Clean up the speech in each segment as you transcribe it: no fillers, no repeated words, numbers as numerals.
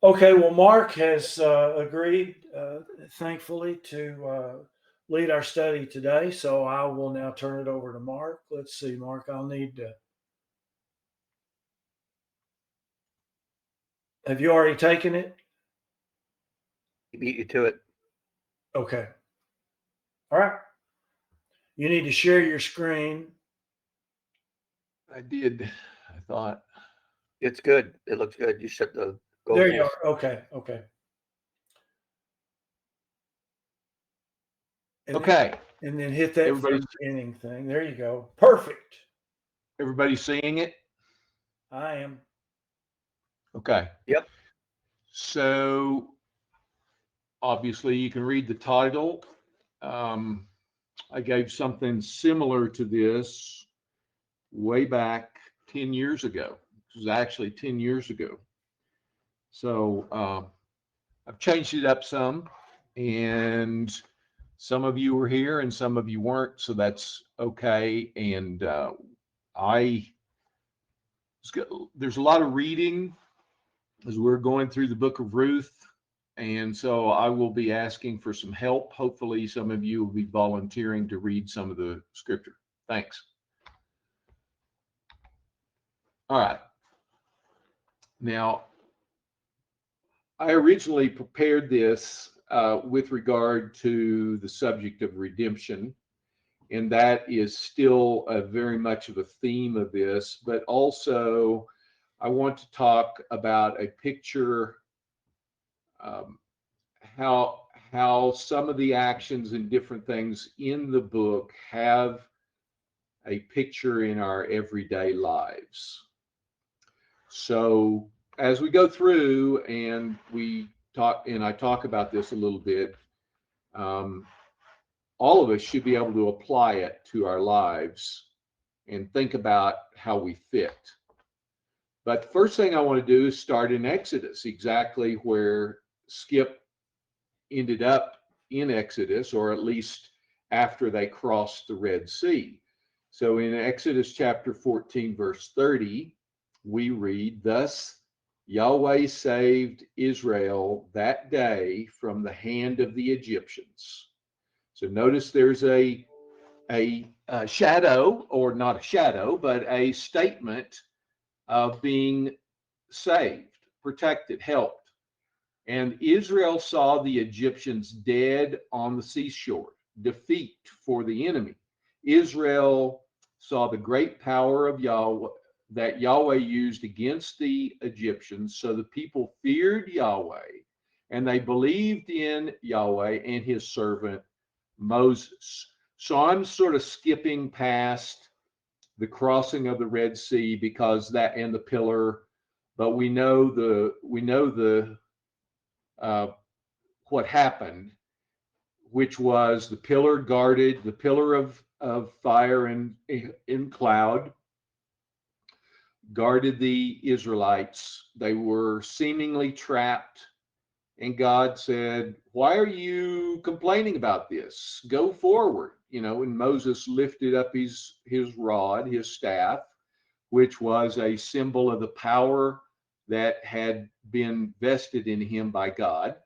Okay, well, Mark has agreed, thankfully, to lead our study today. So I will now turn it over to Mark. Let's see, Mark, I'll need to. Have you already taken it? He beat you to it. Okay. All right. You need to share your screen. I did. I thought. It's good. It looks good. You should go There you full. are. Okay. Okay. And Okay. and then hit that Everybody, first inning thing. There you go. Perfect. everybody seeing it? I am. Okay. Yep. So obviously you can read the title. Um, I gave something similar to this way back 10 years ago. It was actually 10 years ago. So I've changed it up some, and some of you were here and some of you weren't, so that's okay. And I there's a lot of reading as we're going through the book of Ruth, and so I will be asking for some help. Hopefully, some of you will be volunteering to read some of the scripture. Thanks. All right. Now, I originally prepared this with regard to the subject of redemption, and that is still very much of a theme of this, but also I want to talk about a picture, um, how some of the actions and different things in the book have a picture in our everyday lives. So as we go through and we talk, and I talk about this a little bit, um, all of us should be able to apply it to our lives and think about how we fit. But the first thing I want to do is start in Exodus, exactly where Skip ended up in Exodus, or at least after they crossed the Red Sea. So in Exodus chapter 14, verse 30, we read, "Thus Yahweh saved Israel that day from the hand of the Egyptians." So notice there's a shadow, or not a shadow, but a statement of being saved, protected, helped. And Israel saw the Egyptians dead on the seashore, defeat for the enemy. Israel saw the great power of Yahweh that Yahweh used against the Egyptians. So the people feared Yahweh and they believed in Yahweh and his servant Moses. So I'm sort of skipping past the crossing of the Red Sea because that, and the pillar, but we know the uh, what happened, which was the pillar guarded, the pillar of fire and in cloud guarded the Israelites. They were seemingly trapped, and God said, "Why are you complaining about this? Go forward." And Moses lifted up his rod, his staff, which was a symbol of the power that had been vested in him by God.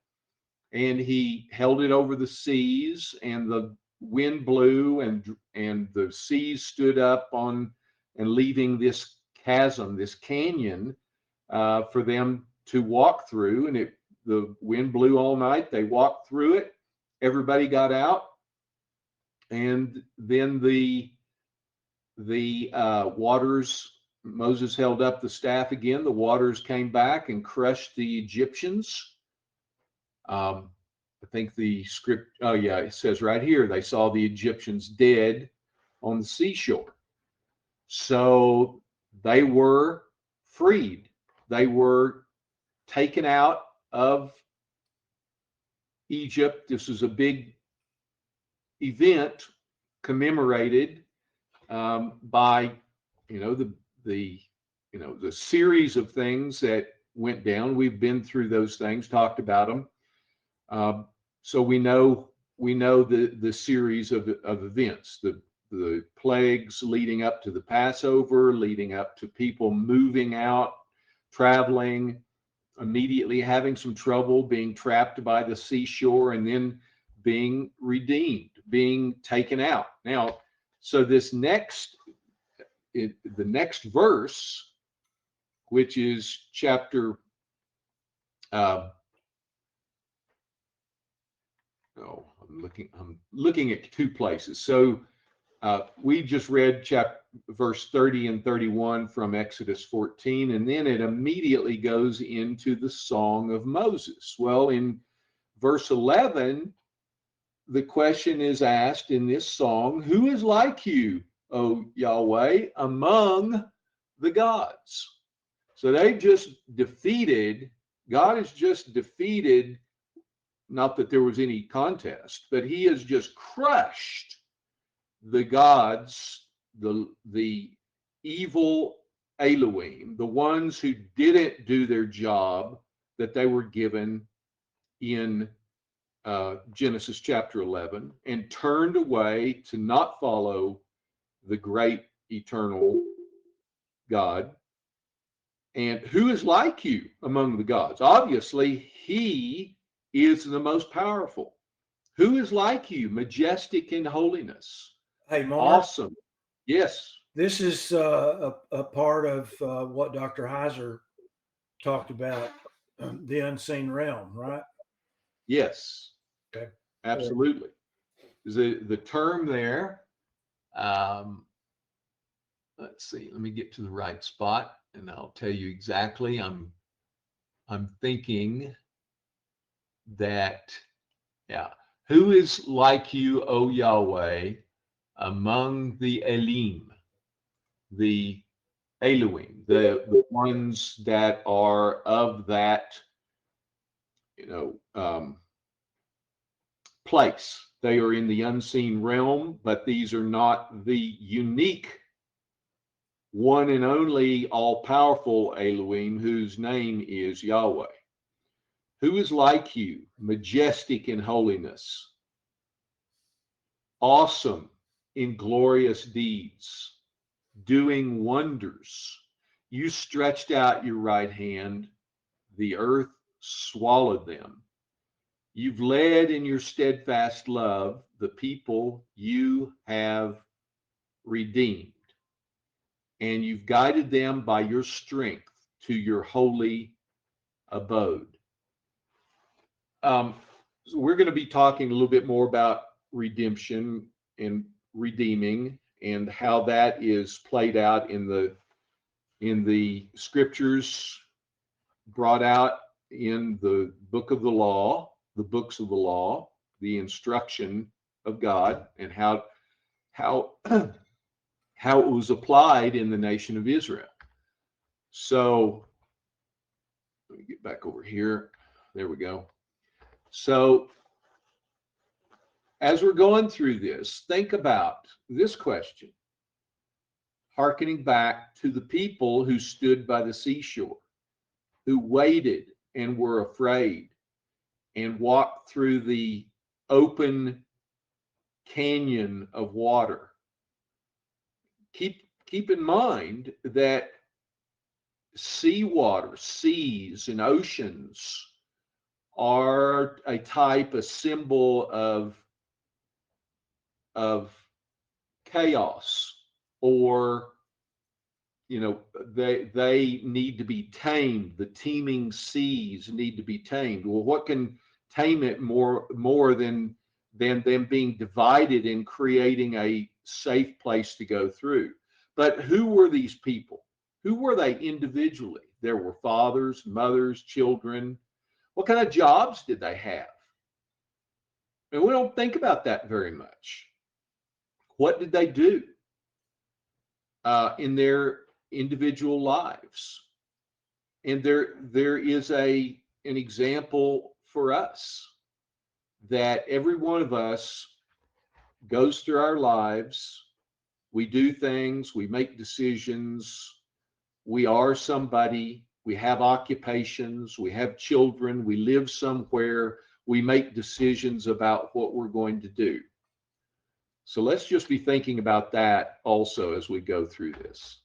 And he held it over the seas, and the wind blew, and the seas stood up on, and leaving this chasm, this canyon, for them to walk through. And the wind blew all night. They walked through it. Everybody got out, and then the waters. Moses held up the staff again. The waters came back and crushed the Egyptians. I think the script, oh yeah, it says right here, they saw the Egyptians dead on the seashore. So they were freed. They were taken out of Egypt. This was a big event commemorated by, the the series of things that went down. We've been through those things, talked about them. So we know the series of events, the plagues leading up to the Passover, leading up to people moving out, traveling, immediately having some trouble, being trapped by the seashore, and then being redeemed, being taken out. Now, so this the next verse, which is chapter, I'm looking at two places. So we just read verse 30 and 31 from Exodus 14, and then it immediately goes into the Song of Moses. Well, in verse 11, the question is asked in this song, who is like you, O Yahweh, among the gods? So they just defeated, God has just defeated, not that there was any contest, but he has just crushed the gods, the evil Elohim, the ones who didn't do their job that they were given in Genesis chapter 11, and turned away to not follow the great eternal God. And who is like you among the gods? Obviously, he is the most powerful. Who is like you, majestic in holiness? Hey, Mark. Awesome. Yes. This is a part of what Dr. Heiser talked about, the unseen realm, right? Yes. Okay. Absolutely. The term there, let's see, let me get to the right spot and I'll tell you exactly. I'm thinking that, yeah, who is like you, O Yahweh, among the Elim, the Elohim, the ones that are of that, place. They are in the unseen realm, but these are not the unique one and only all-powerful Elohim, whose name is Yahweh. Who is like you, majestic in holiness, awesome in glorious deeds, doing wonders? You stretched out your right hand, the earth swallowed them. You've led in your steadfast love the people you have redeemed, and you've guided them by your strength to your holy abode. So we're going to be talking a little bit more about redemption and redeeming and how that is played out in the scriptures, brought out in the book of the law, the books of the law, the instruction of God, and how it was applied in the nation of Israel. So let me get back over here. There we go. So as we're going through this, think about this question, hearkening back to the people who stood by the seashore, who waited and were afraid and walked through the open canyon of water. Keep in mind that seawater, seas, and oceans are a type, a symbol of chaos, or they need to be tamed. The teeming seas need to be tamed. Well, what can tame it more than them being divided and creating a safe place to go through? But who were these people? Who were they individually? There were fathers, mothers, children. What kind of jobs did they have? And we don't think about that very much. What did they do in their individual lives? And there is an example for us that every one of us goes through our lives. We do things, we make decisions, we are somebody, we have occupations, we have children, we live somewhere, we make decisions about what we're going to do. So let's just be thinking about that also as we go through this.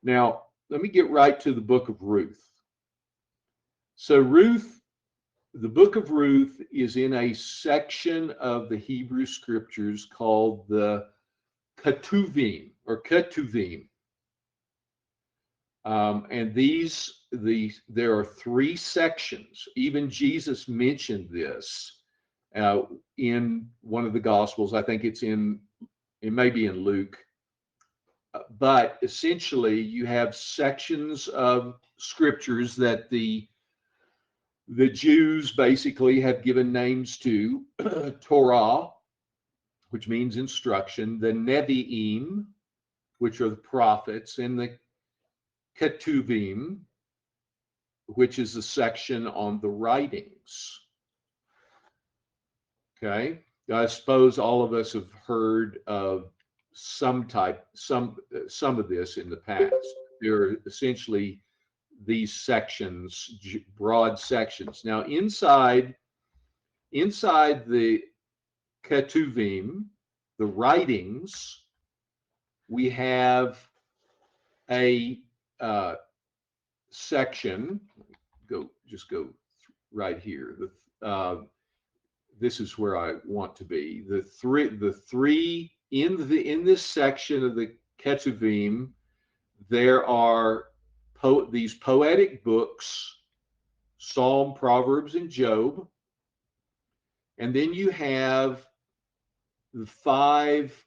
Now, let me get right to the book of Ruth. So Ruth, the book of Ruth is in a section of the Hebrew scriptures called the Ketuvim or Ketuvim. And there are three sections. Even Jesus mentioned this in one of the Gospels. I think it may be in Luke. But essentially, you have sections of scriptures that the Jews basically have given names to: Torah, which means instruction; the Nevi'im, which are the prophets; and the Ketuvim, which is the section on the writings. Okay, I suppose all of us have heard of some of this in the past. They're essentially these sections, broad sections. Now, inside the Ketuvim, the writings, we have a section. Go right here. This is where I want to be. The three in this section of the Ketuvim, there are these poetic books: Psalm, Proverbs, and Job. And then you have the 5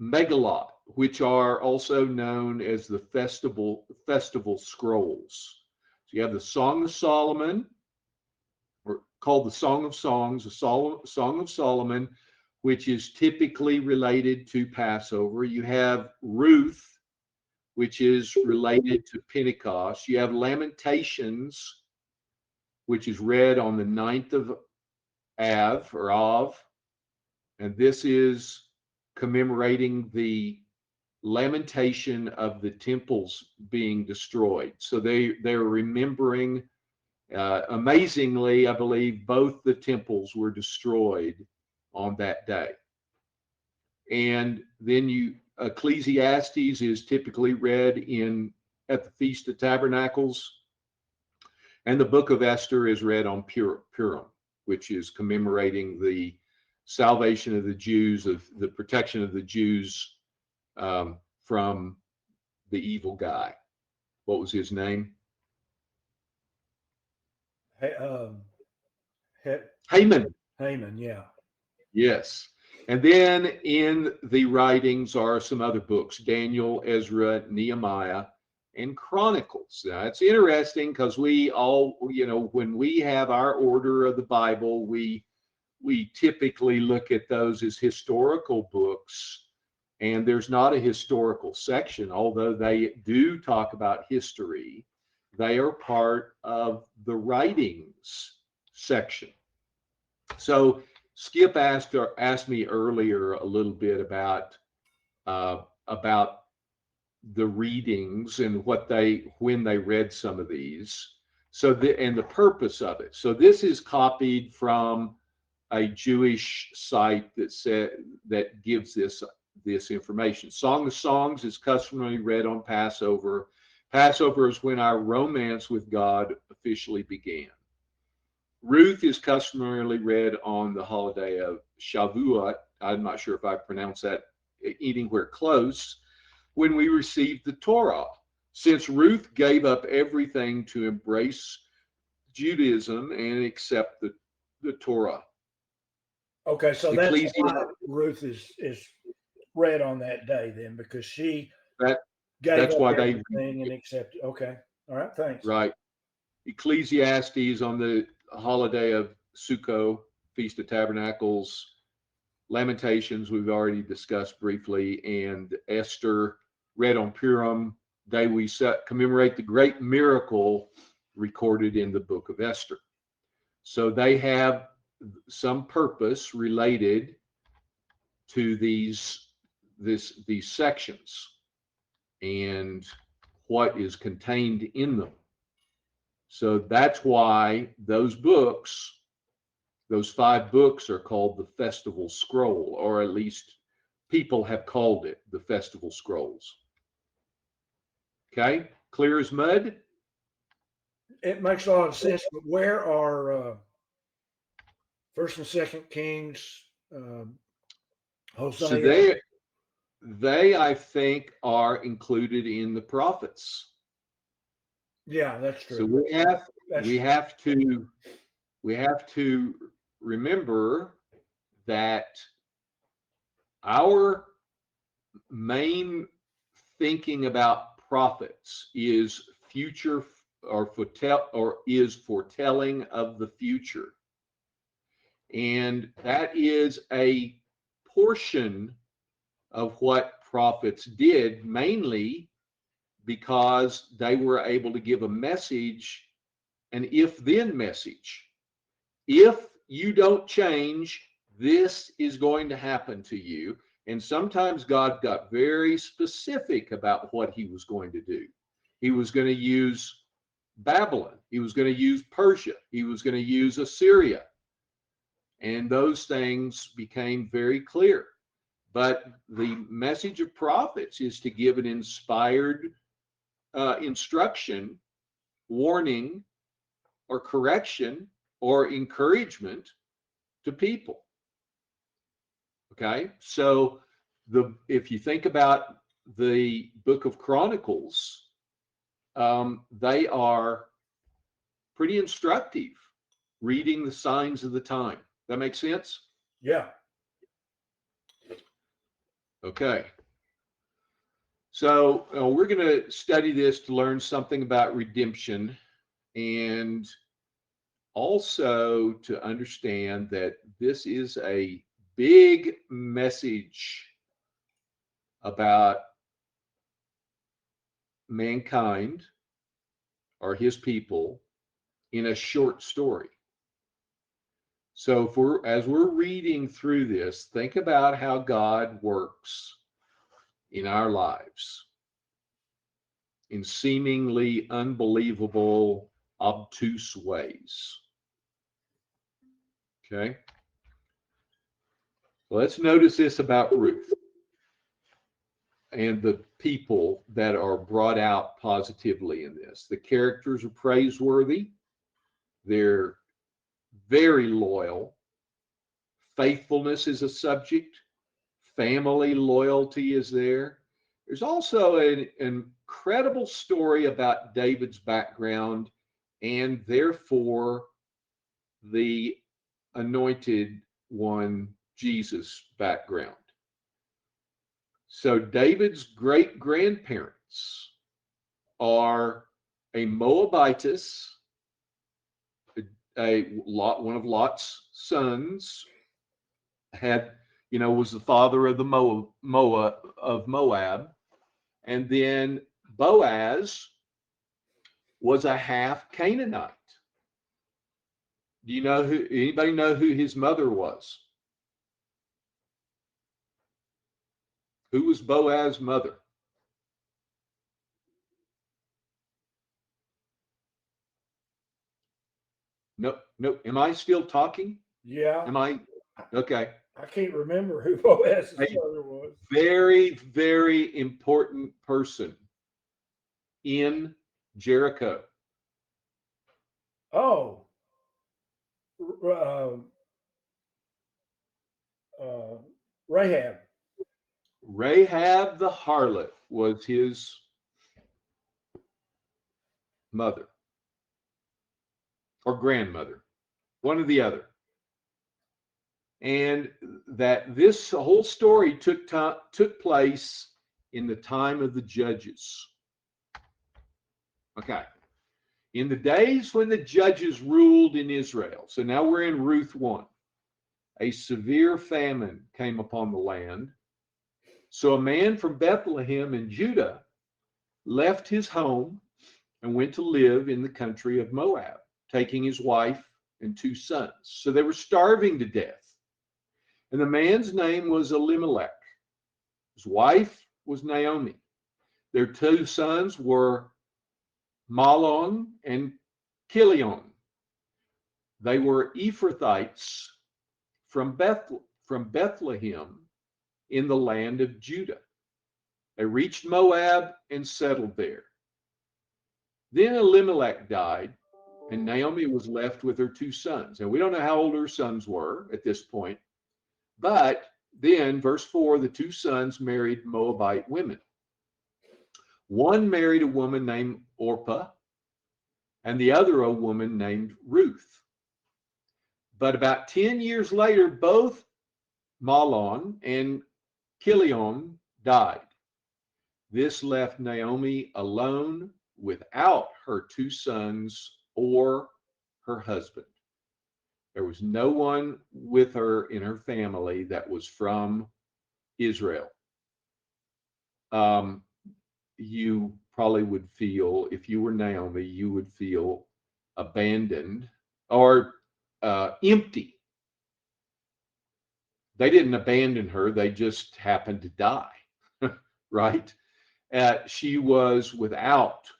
megalot, which are also known as the festival scrolls. So you have the Song of Solomon, or called the Song of Songs, the Song of Solomon, which is typically related to Passover. You have Ruth, which is related to Pentecost. You have Lamentations, which is read on the 9th of Av, and this is commemorating the lamentation of the temples being destroyed. So they're remembering, amazingly, I believe both the temples were destroyed on that day. And then Ecclesiastes is typically read at the Feast of Tabernacles, and the book of Esther is read on Purim, which is commemorating the salvation of the Jews, of the protection of the Jews from the evil guy. What was his name? Haman. Haman, yeah. Yes. And then in the writings are some other books: Daniel, Ezra, Nehemiah, and Chronicles. Now, it's interesting because we all, when we have our order of the Bible, we typically look at those as historical books, and there's not a historical section, although they do talk about history. They are part of the writings section. So Skip asked me earlier a little bit about the readings and when they read some of these. So and the purpose of it. So this is copied from a Jewish site that gives this information. Song of Songs is customarily read on Passover. Passover is when our romance with God officially began. Ruth is customarily read on the holiday of Shavuot. I'm not sure if I pronounced that anywhere close, when we received the Torah. Since Ruth gave up everything to embrace Judaism and accept the Torah. Okay, so that's why Ruth is read on that day then, because she gave up everything and accepted. Okay, all right, thanks. Right. Ecclesiastes on the holiday of Sukkot, Feast of Tabernacles. Lamentations we've already discussed briefly, and Esther read on Purim, day we commemorate the great miracle recorded in the book of Esther. So they have some purpose related to these sections and what is contained in them. So that's why those 5 books are called the Festival Scroll, or at least people have called it the Festival Scrolls. Okay, clear as mud? It makes a lot of sense, but where are First and Second Kings, So Hosea? they I think are included in the prophets. Yeah, that's So true. That's we have to we have to remember that our main thinking about prophets is future or foretelling of the future. And that is a portion of what prophets did, mainly because they were able to give a message, an if then message. If you don't change, this is going to happen to you. And sometimes God got very specific about what he was going to do. He was going to use Babylon, he was going to use Persia, he was going to use Assyria. And those things became very clear. But the message of prophets is to give an inspired instruction, warning, or correction, or encouragement to people. Okay, so if you think about the book of Chronicles, they are pretty instructive, reading the signs of the time. That makes sense? yeah. Okay. So we're going to study this to learn something about redemption, and also to understand that this is a big message about mankind or his people in a short story. So as we're reading through this, think about how God works in our lives in seemingly unbelievable, obtuse ways. Okay? Let's notice this about Ruth and the people that are brought out positively in this. The characters are praiseworthy. They're very loyal. Faithfulness is a subject. Family loyalty is there. There's also an incredible story about David's background and therefore the anointed one, Jesus' background. So David's great grandparents are a Moabitess, one of Lot's sons, was the father of the Moab, and then Boaz was a half Canaanite. Do you know anybody know who his mother was? Who was Boaz's mother? No, no. Am I still talking? Yeah. Am I? Okay. I can't remember who Boaz's A mother was. very, very important person in Jericho. Oh, uh, uh, Rahab. Rahab the harlot was his mother or grandmother, one or the other. And that this whole story took place in the time of the judges. Okay. In the days when the judges ruled in Israel. So now we're in Ruth 1. A severe famine came upon the land. So a man from Bethlehem in Judah left his home and went to live in the country of Moab, taking his wife and 2 sons. So they were starving to death. And the man's name was Elimelech. His wife was Naomi. Their 2 sons were Mahlon and Chilion. They were Ephrathites from Bethlehem in the land of Judah. They reached Moab and settled there. Then Elimelech died, and Naomi was left with her 2 sons. And we don't know how old her sons were at this point. But then, verse 4, the 2 sons married Moabite women. One married a woman named Orpah, and the other a woman named Ruth. But about 10 years later, both Mahlon and Chilion died. This left Naomi alone without her 2 sons or her husband. There was no one with her in her family that was from Israel. You probably would feel, if you were Naomi, you would feel abandoned or empty. They didn't abandon her, they just happened to die, right? She was without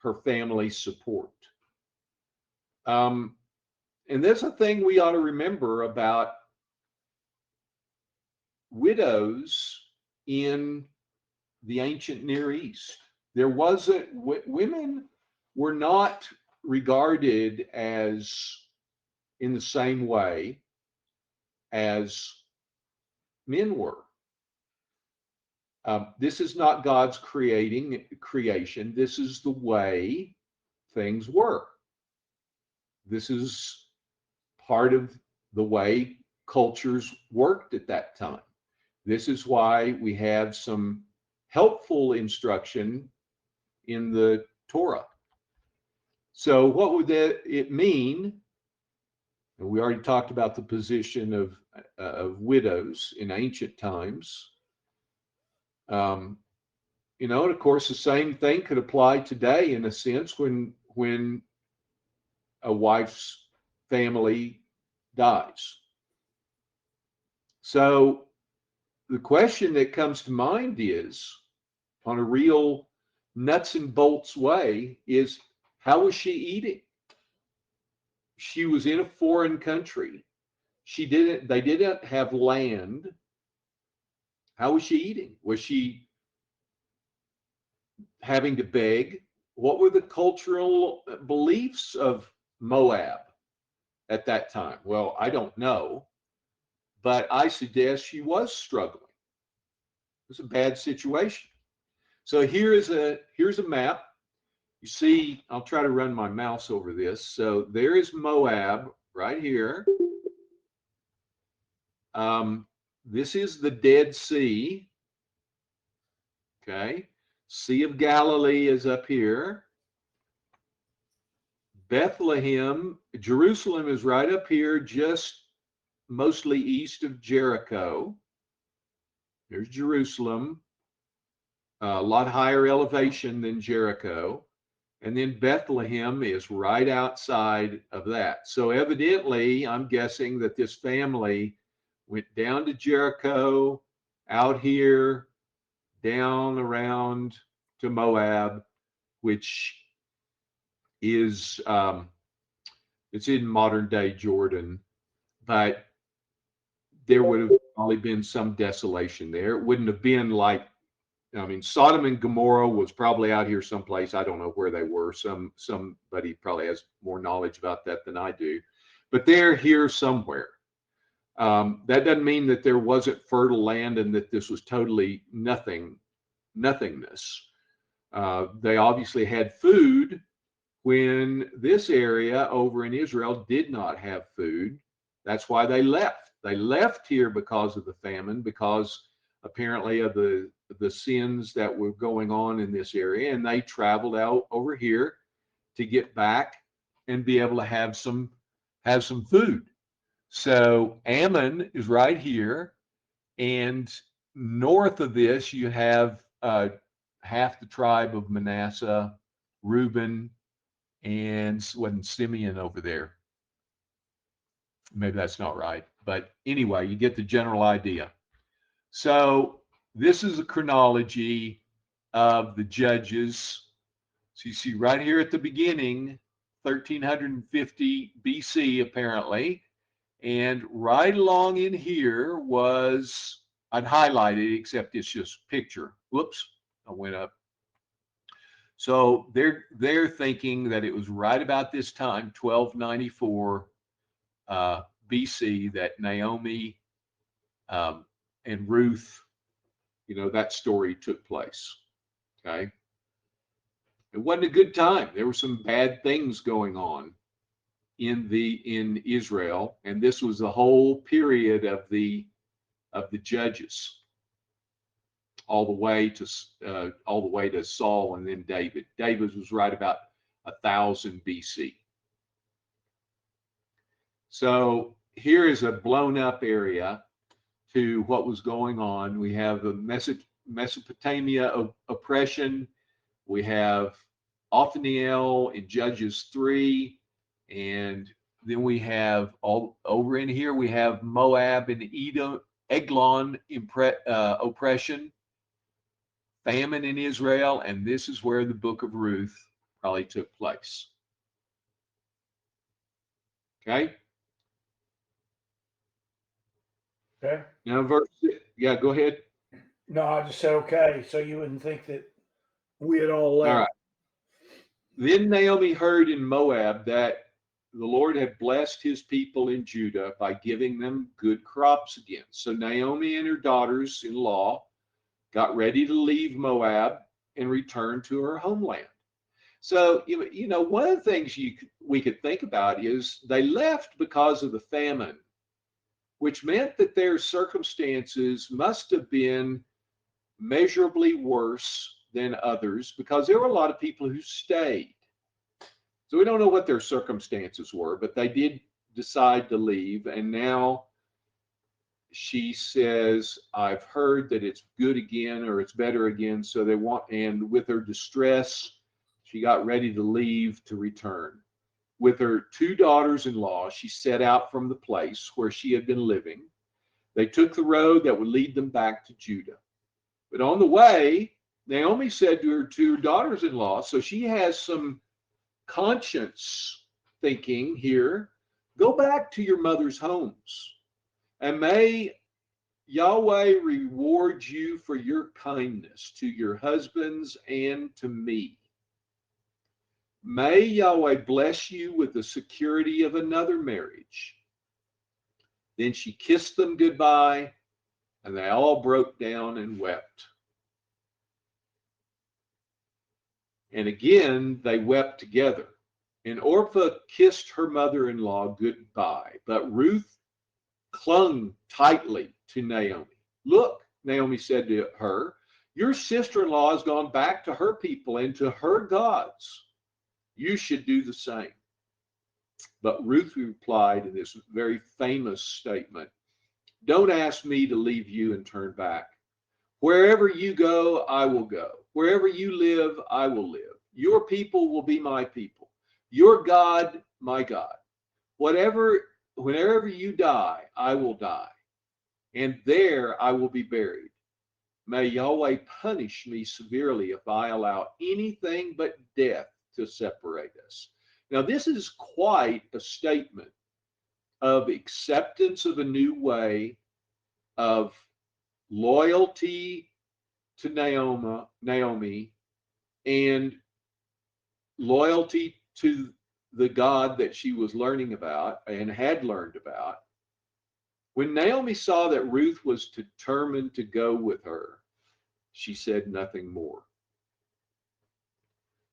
her family support. And there's a thing we ought to remember about widows in the ancient Near East. There wasn't, women were not regarded as in the same way as men were. This is not God's creation. This is the way things were. This is part of the way cultures worked at that time. This is why we have some helpful instruction in the Torah. So what would it mean? And we already talked about the position of widows in ancient times. And of course, the same thing could apply today in a sense when a wife's family dies. So the question that comes to mind is, on a real nuts and bolts way, is how was she eating? She was in a foreign country. They didn't have land. How was she eating? Was she having to beg? What were the cultural beliefs of Moab at that time? Well, I don't know, but I suggest she was struggling. It was a bad situation. So here's a map. You see, I'll try to run my mouse over this. So there is Moab right here. This is the Dead Sea. Okay. Sea of Galilee is up here. Bethlehem, Jerusalem is right up here, just mostly east of Jericho. There's Jerusalem, a lot higher elevation than Jericho. And then Bethlehem is right outside of that. So evidently, I'm guessing that this family went down to Jericho, out here, down around to Moab, which is, it's in modern day Jordan, but there would have probably been some desolation there. It wouldn't have been like, Sodom and Gomorrah was probably out here someplace. I don't know where they were. Somebody probably has more knowledge about that than I do, but they're here somewhere. That doesn't mean that there wasn't fertile land and that this was totally nothingness. They obviously had food when this area over in Israel did not have food. That's why they left. They left here because of the famine, because apparently of the sins that were going on in this area, and they traveled out over here to get back and be able to have some food. So Ammon is right here, and north of this you have half the tribe of Manasseh, Reuben, and Simeon over there. Maybe that's not right, but anyway, you get the general idea. So this is a chronology of the judges. So you see right here at the beginning, 1350 BC apparently, and right along in here was, I'd highlighted, except it's just picture. Whoops, I went up. So they're thinking that it was right about this time, 1294 BC, that Naomi and Ruth, that story took place. Okay. It wasn't a good time. There were some bad things going on in Israel, and this was the whole period of the judges, all the way to Saul and then David. David was right about 1000 BC. So here is a blown up area to what was going on. We have the Mesopotamia oppression. We have Othniel in Judges 3, and then we have all over in here, we have Moab and Edom, Eglon oppression, famine in Israel, and this is where the book of Ruth probably took place. Okay? Okay. Now, yeah, go ahead. No, I just said okay. So you wouldn't think that we had all left. All right. Then Naomi heard in Moab that the Lord had blessed his people in Judah by giving them good crops again. So Naomi and her daughters-in-law got ready to leave Moab and return to her homeland. So, one of the things we could think about is they left because of the famine, which meant that their circumstances must have been measurably worse than others, because there were a lot of people who stayed. So we don't know what their circumstances were, but they did decide to leave. And now she says, I've heard that it's good again, or it's better again. So and with her distress, she got ready to leave to return. With her 2 daughters-in-law, she set out from the place where she had been living. They took the road that would lead them back to Judah. But on the way, Naomi said to her 2 daughters-in-law, so she has some conscience thinking here, go back to your mother's homes, and may Yahweh reward you for your kindness to your husbands and to me. May Yahweh bless you with the security of another marriage. Then she kissed them goodbye, and they all broke down and wept. And again, they wept together. And Orpah kissed her mother-in-law goodbye, but Ruth clung tightly to Naomi. Look, Naomi said to her, your sister-in-law has gone back to her people and to her gods. You should do the same. But Ruth replied in this very famous statement, don't ask me to leave you and turn back. Wherever you go, I will go. Wherever you live, I will live. Your people will be my people. Your God, my God. Whenever you die, I will die. And there I will be buried. May Yahweh punish me severely if I allow anything but death to separate us. Now, this is quite a statement of acceptance of a new way, of loyalty to Naomi, and loyalty to the God that she was learning about and had learned about. When Naomi saw that Ruth was determined to go with her, she said nothing more.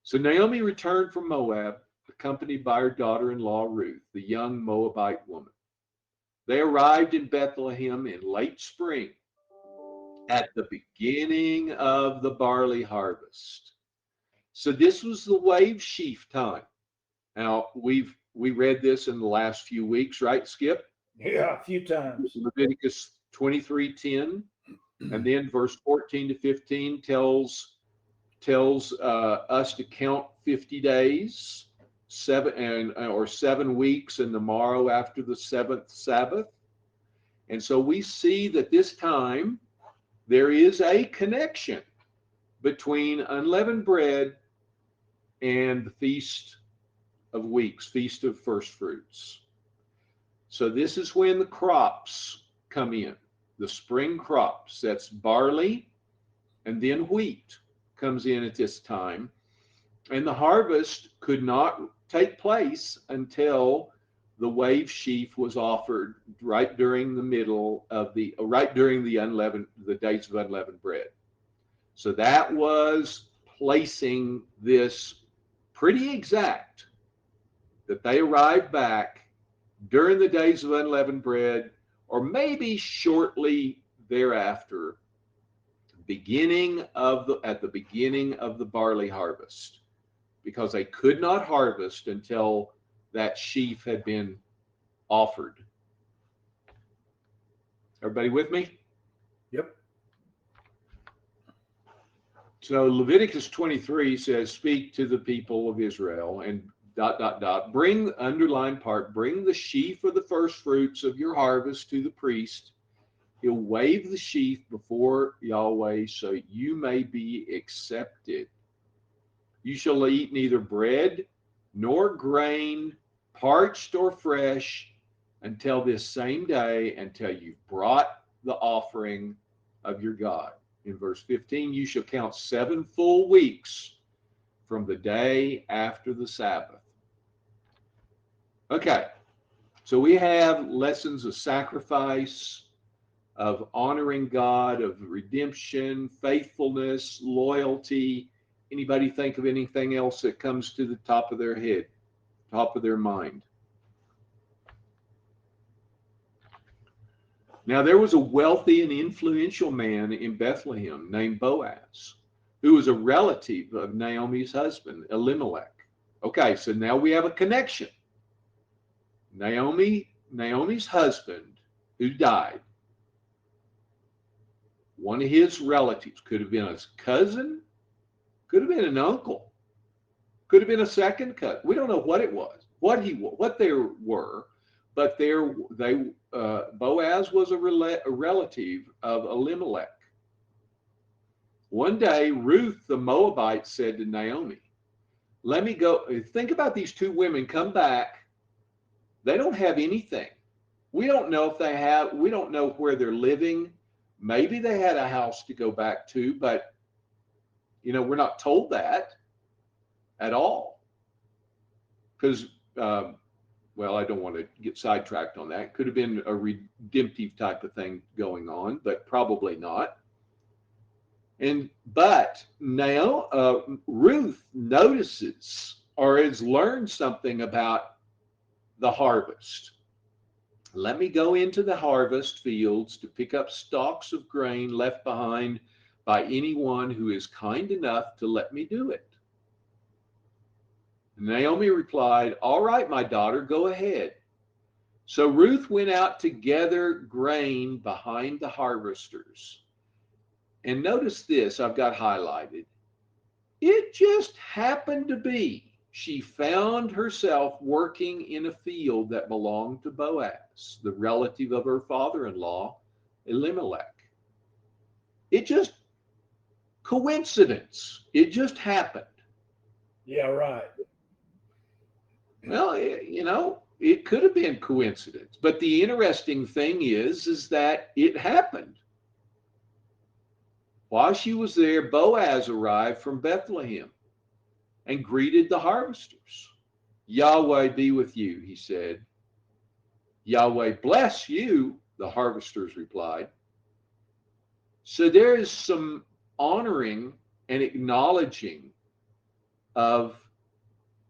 So Naomi returned from Moab, accompanied by her daughter-in-law Ruth, the young Moabite woman. They arrived in Bethlehem in late spring, at the beginning of the barley harvest. So this was the wave sheaf time. Now, we read this in the last few weeks, right, Skip? Yeah, a few times. Leviticus 23:10, and then verse 14 to 15 tells us to count 50 days, 7 weeks, and the morrow after the 7th Sabbath. And so we see that this time there is a connection between unleavened bread and the Feast of Weeks, Feast of First Fruits. So this is when the crops come in, the spring crops. That's barley, and then wheat comes in at this time. And the harvest could not take place until the wave sheaf was offered right during the days of unleavened bread. So that was placing this pretty exact, that they arrived back during the days of unleavened bread, or maybe shortly thereafter, at the beginning of the barley harvest, because they could not harvest until that sheaf had been offered. Everybody with me? Yep. So Leviticus 23 says, speak to the people of Israel and ... Bring, underline part, bring the sheaf of the first fruits of your harvest to the priest. He'll wave the sheaf before Yahweh so you may be accepted. You shall eat neither bread nor grain, parched or fresh, until this same day, until you've brought the offering of your God. In verse 15, you shall count 7 full weeks from the day after the Sabbath. Okay, so we have lessons of sacrifice, of honoring God, of redemption, faithfulness, loyalty. Anybody think of anything else that comes to the top of their head, top of their mind? Now, there was a wealthy and influential man in Bethlehem named Boaz, who was a relative of Naomi's husband, Elimelech. Okay, so now we have a connection. Naomi's husband, who died, one of his relatives, could have been a cousin, could have been an uncle, could have been a second cousin. We don't know what it was, what they were, but Boaz was a relative of Elimelech. One day, Ruth the Moabite said to Naomi, let me go. Think about these two women come back. They don't have anything. We don't know we don't know where they're living. Maybe they had a house to go back to, but we're not told that at all. Because, I don't want to get sidetracked on that. Could have been a redemptive type of thing going on, but probably not. But now Ruth notices or has learned something about the harvest. Let me go into the harvest fields to pick up stalks of grain left behind by anyone who is kind enough to let me do it. Naomi replied, all right, my daughter, go ahead. So Ruth went out to gather grain behind the harvesters. And notice this, I've got highlighted. It just happened to be she found herself working in a field that belonged to Boaz, the relative of her father-in-law, Elimelech. It just coincidence. It just happened. Yeah, right. Well, it could have been coincidence. But the interesting thing is that it happened. While she was there, Boaz arrived from Bethlehem and greeted the harvesters. Yahweh be with you, he said. Yahweh bless you, the harvesters replied. So there is some honoring and acknowledging of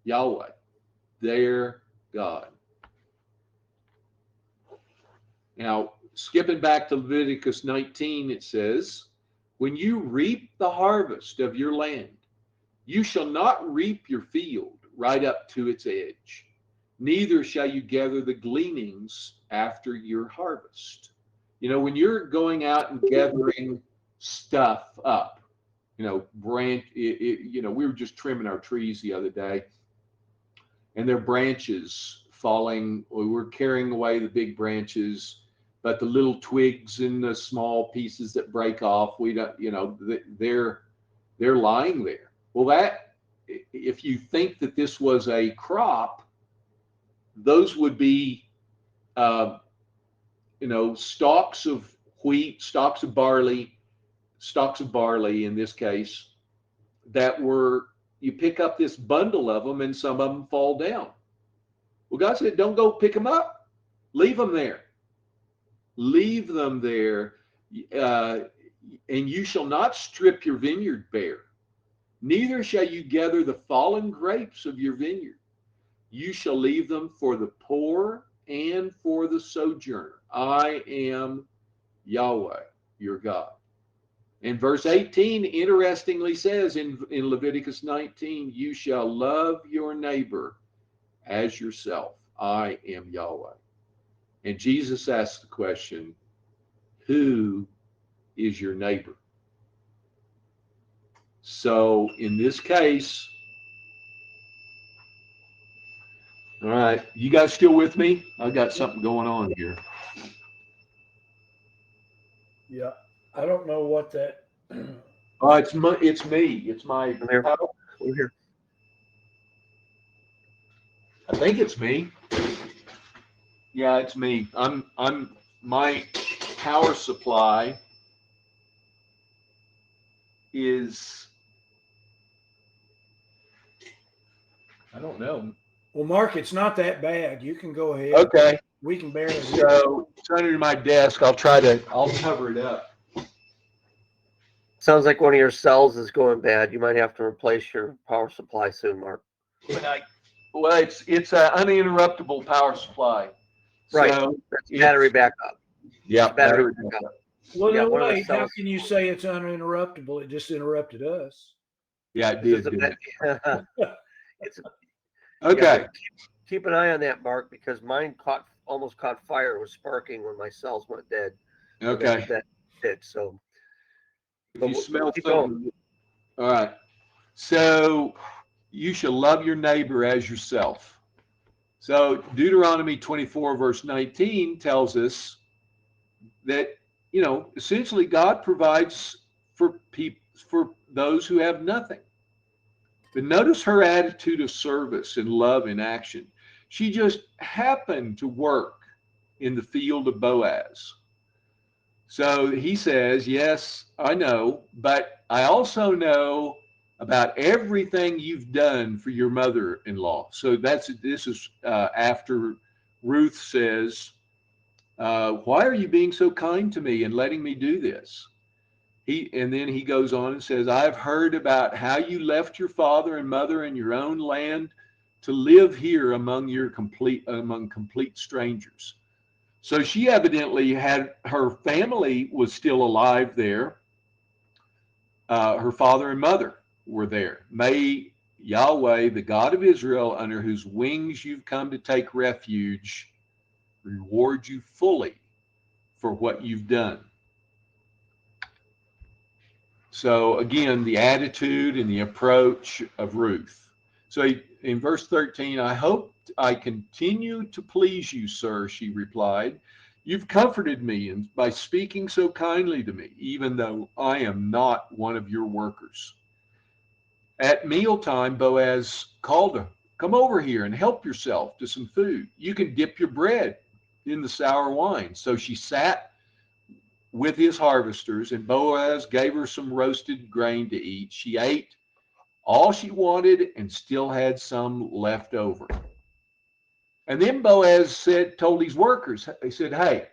Yahweh, their God. Now, skipping back to Leviticus 19, it says, when you reap the harvest of your land, you shall not reap your field right up to its edge. Neither shall you gather the gleanings after your harvest. When you're going out and gathering stuff up, we were just trimming our trees the other day, and their branches falling. We were carrying away the big branches, but the little twigs and the small pieces that break off, they're lying there. Well, if you think that this was a crop, those would be, stalks of wheat, stalks of barley in this case, that were you pick up this bundle of them and some of them fall down. Well, God said, don't go pick them up. Leave them there. Leave them there. And you shall not strip your vineyard bare. Neither shall you gather the fallen grapes of your vineyard. You shall leave them for the poor and for the sojourner. I am Yahweh, your God. And verse 18 interestingly says in Leviticus 19, you shall love your neighbor as yourself. I am Yahweh. And Jesus asked the question, who is your neighbor? So in this case, all right, you guys still with me? I've got something going on here. Yeah. I don't know what that. It's me. It's my. I'm here. We're here. I think it's me. Yeah, it's me. I'm my power supply is, I don't know. Well, Mark, it's not that bad. You can go ahead. Okay. We can barely hear. So it's under my desk. I'll cover it up. Sounds like one of your cells is going bad. You might have to replace your power supply soon, Mark. Well, it's an uninterruptible power supply. Right. So That's battery backup. yeah, Battery backup. Well, Yeah, no, one of the wait. How cells- can you say it's uninterruptible? It just interrupted us. Yeah, it This did. is Didn't it? It's Okay. yeah, keep an eye on that, Mark, because mine almost caught fire. It was sparking when my cells went dead. Okay. That did. So If but you we'll smell keep something. All right. So you shall love your neighbor as yourself. So Deuteronomy 24, verse 19 tells us that, essentially God provides for people, for those who have nothing. But notice her attitude of service and love in action. She just happened to work in the field of Boaz. So he says, yes, I know, but I also know about everything you've done for your mother-in-law. So this is after Ruth says, why are you being so kind to me and letting me do this? And then he goes on and says, I've heard about how you left your father and mother in your own land to live here among complete strangers. So she evidently had, her family was still alive there. Her father and mother were there. May Yahweh, the God of Israel, under whose wings you've come to take refuge, reward you fully for what you've done. So again, the attitude and the approach of Ruth. So in verse 13, I hope I continue to please you, sir, she replied. You've comforted me by speaking so kindly to me, even though I am not one of your workers. At mealtime, Boaz called her, come over here and help yourself to some food. You can dip your bread in the sour wine. So she sat with his harvesters, and Boaz gave her some roasted grain to eat. She ate all she wanted and still had some left over. And then Boaz told his workers, he said, hey,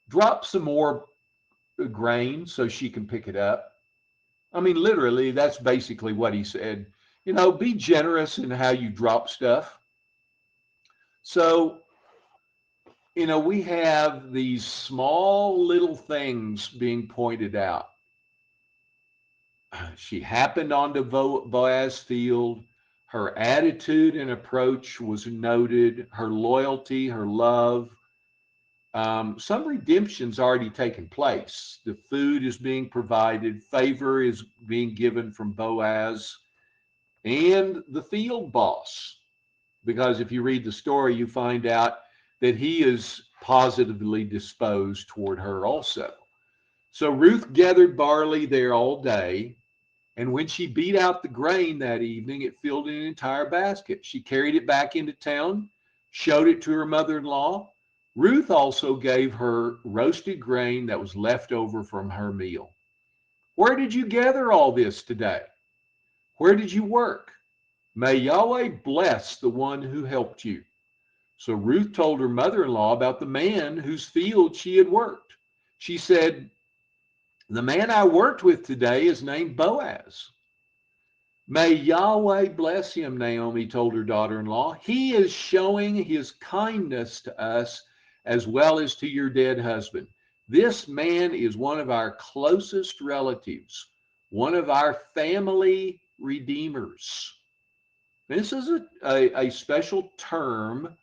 drop some more grain so she can pick it up. I mean, literally, that's basically what he said. Be generous in how you drop stuff. So, we have these small little things being pointed out. She happened onto Boaz's field. Her attitude and approach was noted. Her loyalty, her love. Some redemption's already taken place. The food is being provided. Favor is being given from Boaz and the field boss. Because if you read the story, you find out that he is positively disposed toward her also. So Ruth gathered barley there all day. And when she beat out the grain that evening, it filled an entire basket. She carried it back into town, showed it to her mother-in-law. Ruth also gave her roasted grain that was left over from her meal. Where did you gather all this today? Where did you work? May Yahweh bless the one who helped you. So Ruth told her mother-in-law about the man whose field she had worked. She said, the man I worked with today is named Boaz. May Yahweh bless him, Naomi told her daughter-in-law. He is showing his kindness to us as well as to your dead husband. This man is one of our closest relatives, one of our family redeemers. This is a special term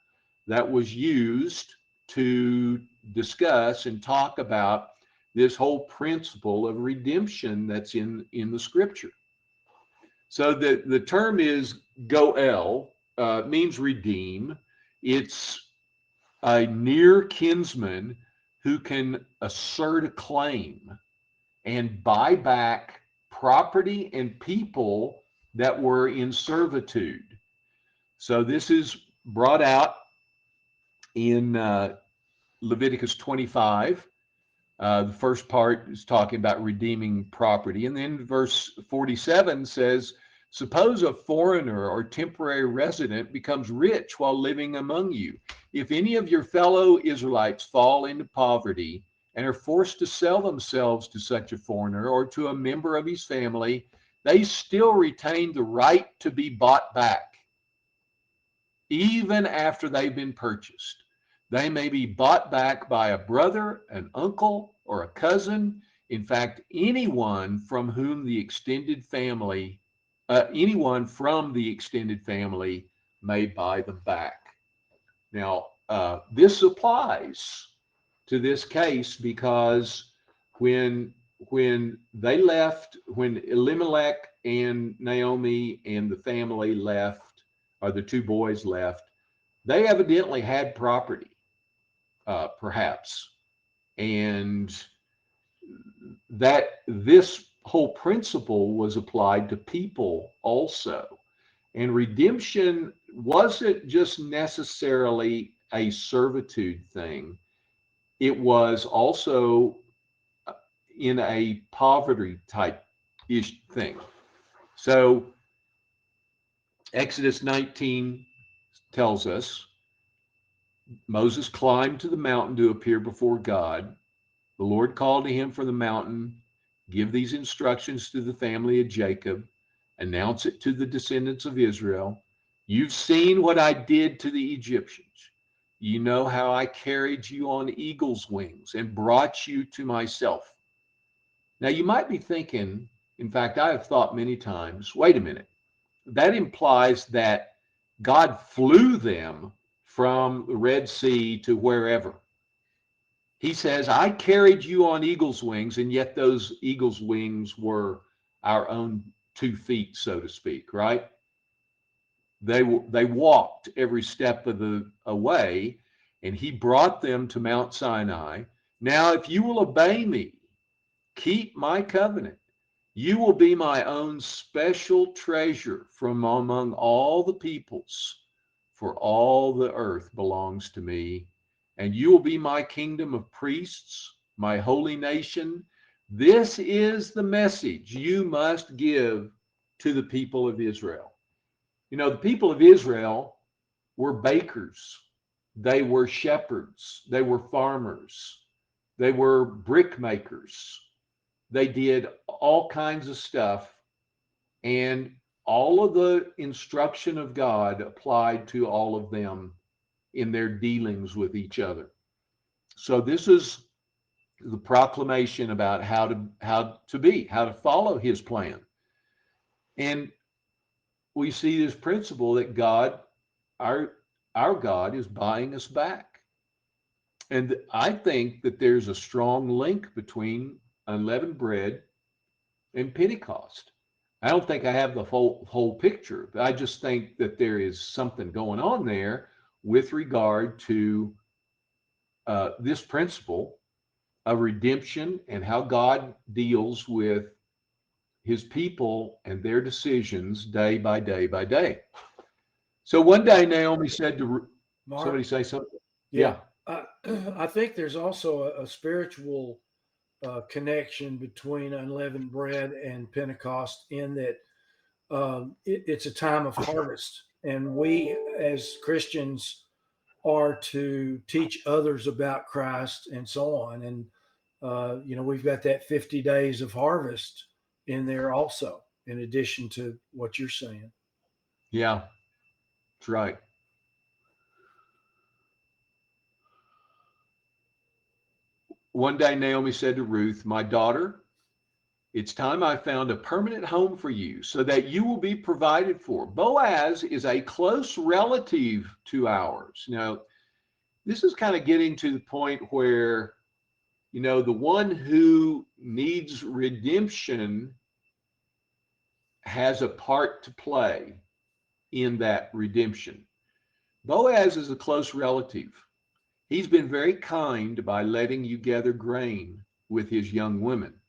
that was used to discuss and talk about this whole principle of redemption that's in the scripture. So the term is goel, means redeem. It's a near kinsman who can assert a claim and buy back property and people that were in servitude. So this is brought out in Leviticus 25. The first part is talking about redeeming property. And then verse 47 says, suppose a foreigner or temporary resident becomes rich while living among you. If any of your fellow Israelites fall into poverty and are forced to sell themselves to such a foreigner or to a member of his family, they still retain the right to be bought back, even after they've been purchased. They may be bought back by a brother, an uncle, or a cousin. In fact, anyone from the extended family may buy them back. Now, this applies to this case because when they left, when Elimelech and Naomi and the family left, or the two boys left, they evidently had property. Perhaps, and that this whole principle was applied to people also. And redemption wasn't just necessarily a servitude thing. It was also in a poverty type thing. So Exodus 19 tells us Moses climbed to the mountain to appear before God. The Lord called to him from the mountain, give these instructions to the family of Jacob, announce it to the descendants of Israel. You've seen what I did to the Egyptians. You know how I carried you on eagle's wings and brought you to myself. Now you might be thinking, in fact, I have thought many times, wait a minute, that implies that God flew them from the Red Sea to wherever. He says, I carried you on eagle's wings, and yet those eagle's wings were our own 2 feet, so to speak, right? They walked every step of the way, and he brought them to Mount Sinai. Now, if you will obey me, keep my covenant, you will be my own special treasure from among all the peoples, for all the earth belongs to me, and you will be my kingdom of priests, my holy nation. This is the message you must give to the people of Israel. You know, the people of Israel were bakers. They were shepherds. They were farmers. They were brick makers. They did all kinds of stuff. And all of the instruction of God applied to all of them in their dealings with each other. So this is the proclamation about how to follow his plan. And we see this principle that God, our God, is buying us back. And I think that there's a strong link between unleavened bread and Pentecost. I don't think I have the whole picture, but I just think that there is something going on there with regard to this principle of redemption and how God deals with his people and their decisions day by day by day. So one day Naomi said to Mark, somebody say something. yeah. I think there's also a spiritual connection between unleavened bread and Pentecost, in that it's a time of harvest, and we as Christians are to teach others about Christ and so on. And we've got that 50 days of harvest in there also, in addition to what you're saying. Yeah, that's right. One day Naomi said to Ruth, "My daughter, it's time I found a permanent home for you so that you will be provided for." Boaz is a close relative to ours. Now, this is kind of getting to the point where, the one who needs redemption has a part to play in that redemption. Boaz is a close relative. He's been very kind by letting you gather grain with his young women.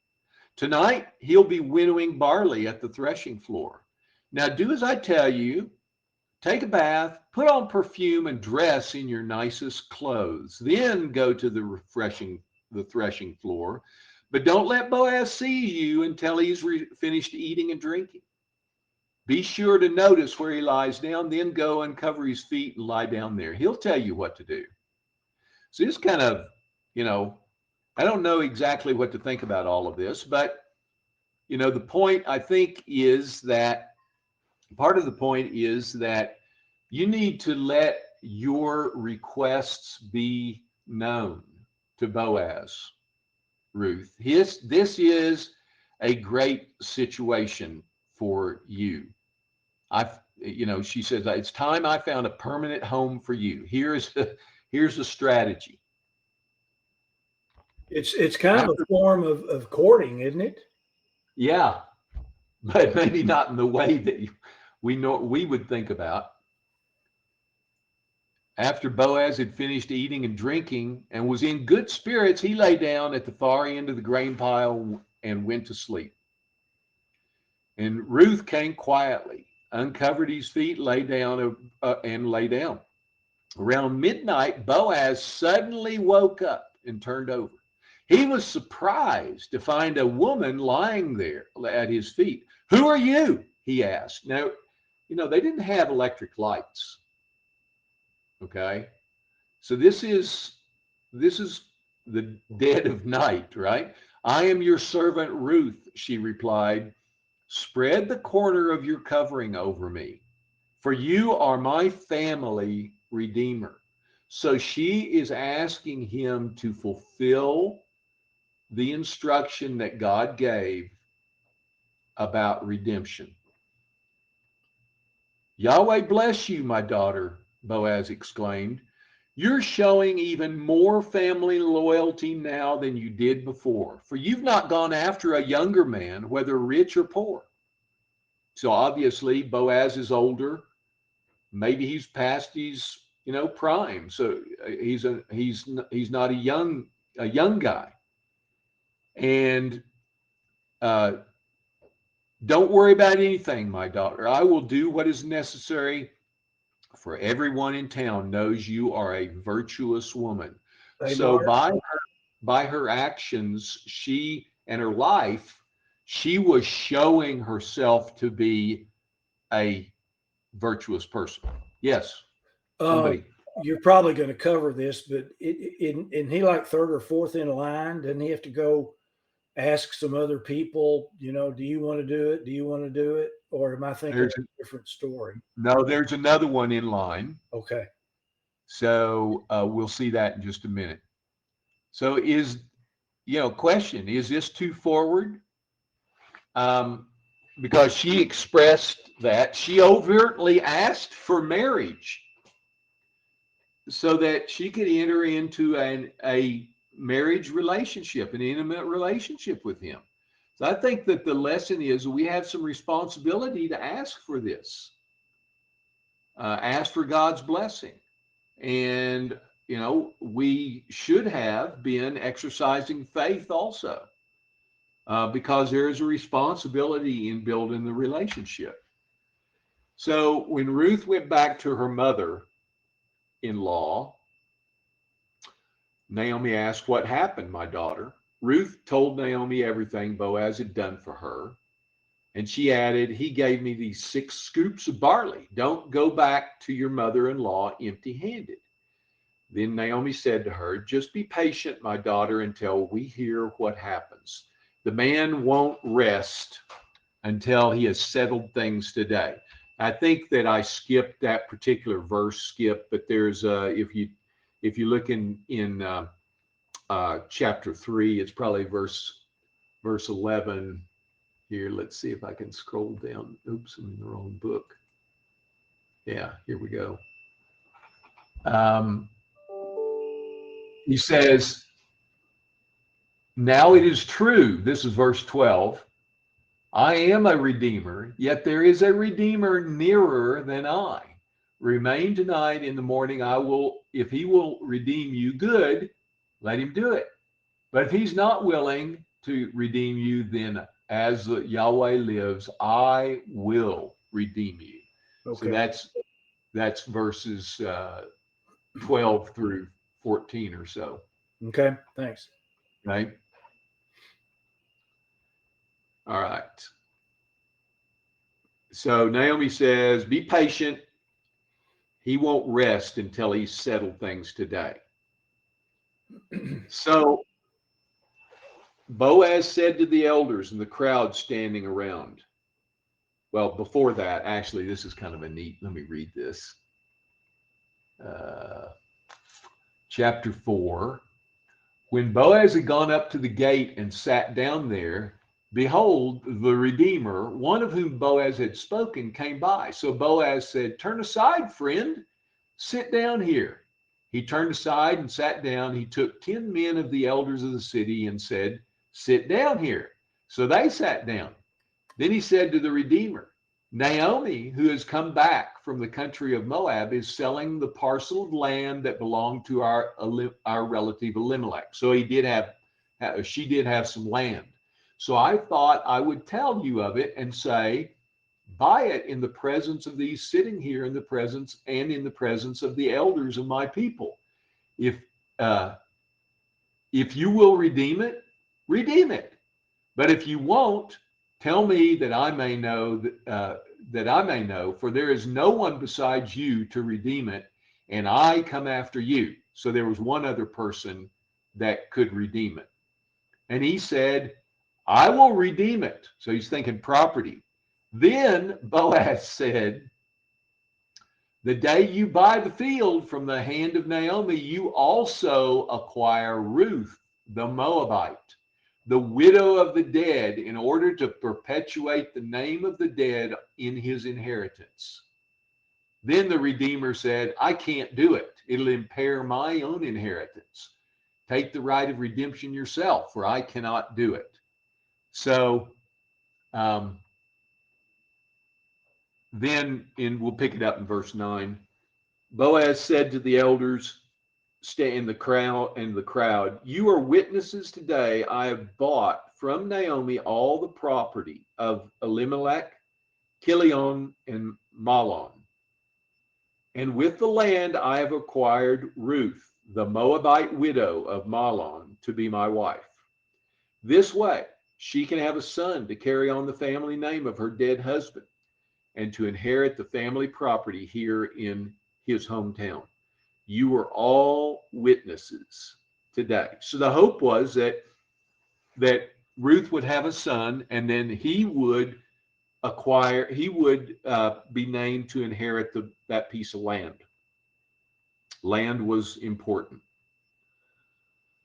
Tonight, he'll be winnowing barley at the threshing floor. Now, do as I tell you. Take a bath, put on perfume, and dress in your nicest clothes. Then go to the threshing floor. But don't let Boaz see you until he's finished eating and drinking. Be sure to notice where he lies down, then go uncover his feet and lie down there. He'll tell you what to do. So this kind of, I don't know exactly what to think about all of this, but, the point I think is that part of the point is that you need to let your requests be known to Boaz, Ruth. This is a great situation for you. She says, "It's time I found a permanent home for you. Here's a strategy." It's kind of After, a form of courting, isn't it? yeah, but maybe not in the way that we would think about. After Boaz had finished eating and drinking and was in good spirits, he lay down at the far end of the grain pile and went to sleep. And Ruth came quietly, uncovered his feet, lay down, and lay down. Around midnight, Boaz suddenly woke up and turned over. He was surprised to find a woman lying there at his feet. "Who are you?" he asked. Now, they didn't have electric lights. Okay. So this is the dead of night, right? "I am your servant Ruth," she replied. "Spread the corner of your covering over me, for you are my family redeemer." So she is asking him to fulfill the instruction that God gave about redemption. "Yahweh bless you, my daughter," Boaz exclaimed. "You're showing even more family loyalty now than you did before, for you've not gone after a younger man, whether rich or poor." So obviously Boaz is older. Maybe he's past his, prime. So he's not a young guy. And "Don't worry about anything, my daughter. I will do what is necessary, for everyone in town knows you are a virtuous woman." Hey, So Mark. by her actions, she and her life, she was showing herself to be a virtuous person. Yes, Uh, somebody. you're probably going to cover this, but in he like third or fourth in line? Doesn't he have to go ask some other people? Do you want to do it? Do you want to do it? Or am I thinking of There's a different story? no, there's another one in line. Okay. So we'll see that in just a minute. So question, is this too forward? Um, because she expressed that she overtly asked for marriage so that she could enter into a marriage relationship, an intimate relationship with him. So I think that the lesson is we have some responsibility to ask for this, ask for God's blessing. And, we should have been exercising faith also, because there is a responsibility in building the relationship. So when Ruth went back to her mother-in-law, Naomi asked, "What happened, my daughter?" Ruth told Naomi everything Boaz had done for her. And she added, he gave me these 6 scoops of barley. Don't go back to your mother-in-law empty-handed. Then Naomi said to her, just be patient, my daughter, until we hear what happens. The man won't rest until he has settled things today. I think that I skipped that particular verse, Skip, but there's if you look in chapter 3, it's probably verse 11. Here, let's see if I can scroll down. Oops, I'm in the wrong book. Yeah, here we go. He says, now it is true, this is verse 12, I am a redeemer, yet there is a redeemer nearer than I. Remain tonight, in the morning I will, if he will redeem you, good, let him do it. But if he's not willing to redeem you, then as Yahweh lives, I will redeem you. Okay. So that's verses 12 through 14 or so. Okay. Thanks. Right? All right. So Naomi says, be patient. He won't rest until he's settled things today. So Boaz said to the elders and the crowd standing around. Well, before that, actually, this is kind of a neat, let me read this. Chapter 4. When Boaz had gone up to the gate and sat down there, behold, the Redeemer, one of whom Boaz had spoken, came by. So Boaz said, turn aside, friend, sit down here. He turned aside and sat down. He took 10 men of the elders of the city and said, sit down here. So they sat down. Then he said to the Redeemer, Naomi, who has come back from the country of Moab, is selling the parcel of land that belonged to our relative Elimelech. So she did have some land. So I thought I would tell you of it and say, buy it in the presence of these sitting here in the presence of the elders of my people. If you will redeem it, redeem it. But if you won't, tell me that I may know, for there is no one besides you to redeem it, and I come after you. So there was one other person that could redeem it. And he said, I will redeem it. So he's thinking property. Then Boaz said, the day you buy the field from the hand of Naomi, you also acquire Ruth, the Moabite, the widow of the dead, in order to perpetuate the name of the dead in his inheritance. Then the Redeemer said, I can't do it. It'll impair my own inheritance. Take the right of redemption yourself, for I cannot do it. So we'll pick it up in verse 9. Boaz said to the elders, stay in the crowd, you are witnesses today. I have bought from Naomi all the property of Elimelech, Kilion, and Mahlon. And with the land I have acquired Ruth, the Moabite widow of Mahlon, to be my wife. This way she can have a son to carry on the family name of her dead husband and to inherit the family property here in his hometown. You are all witnesses today. So the hope was that Ruth would have a son, and then he would be named to inherit that piece of land. Land was important.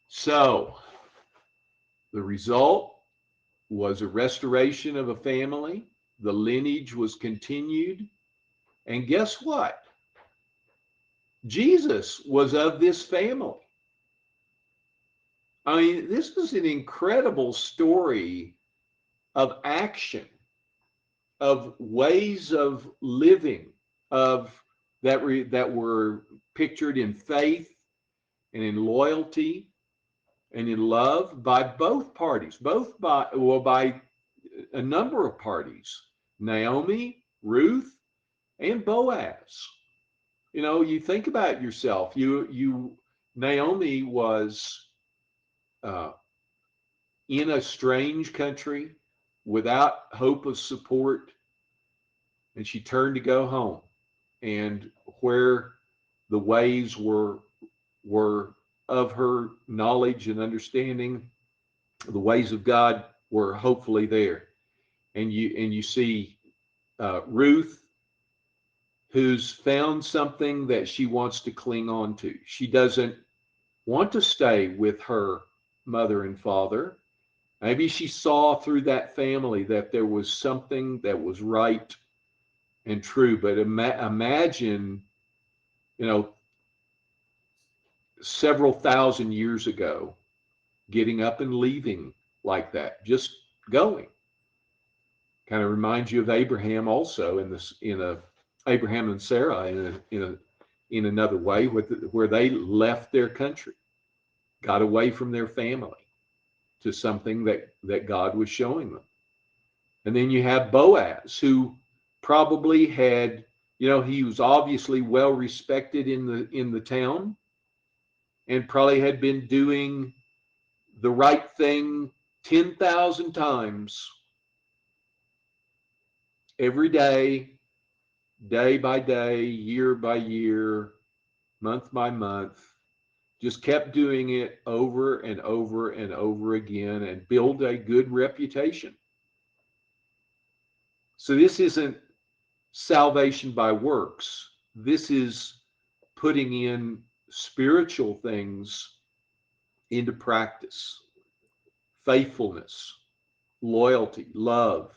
So the result was a restoration of a family. The lineage was continued. And guess what? Jesus was of this family. I mean, this was an incredible story of action, of ways of living, that were pictured in faith and in loyalty and in love by both parties, by a number of parties, Naomi, Ruth, and Boaz. You know, you think about yourself. Naomi was in a strange country, without hope of support, and she turned to go home. And where the ways were of her knowledge and understanding, the ways of God were hopefully there. And you see Ruth, who's found something that she wants to cling on to. She doesn't want to stay with her mother and father. Maybe she saw through that family that there was something that was right and true. But imagine, several thousand years ago, getting up and leaving like that, just going. Kind of reminds you of Abraham also Abraham and Sarah in another way, where they left their country, got away from their family to something that God was showing them. And then you have Boaz, who probably had, he was obviously well respected in the town, and probably had been doing the right thing 10,000 times every day, day by day, year by year, month by month, just kept doing it over and over and over again, and build a good reputation. So this isn't salvation by works. This is putting in spiritual things into practice: faithfulness, loyalty, love,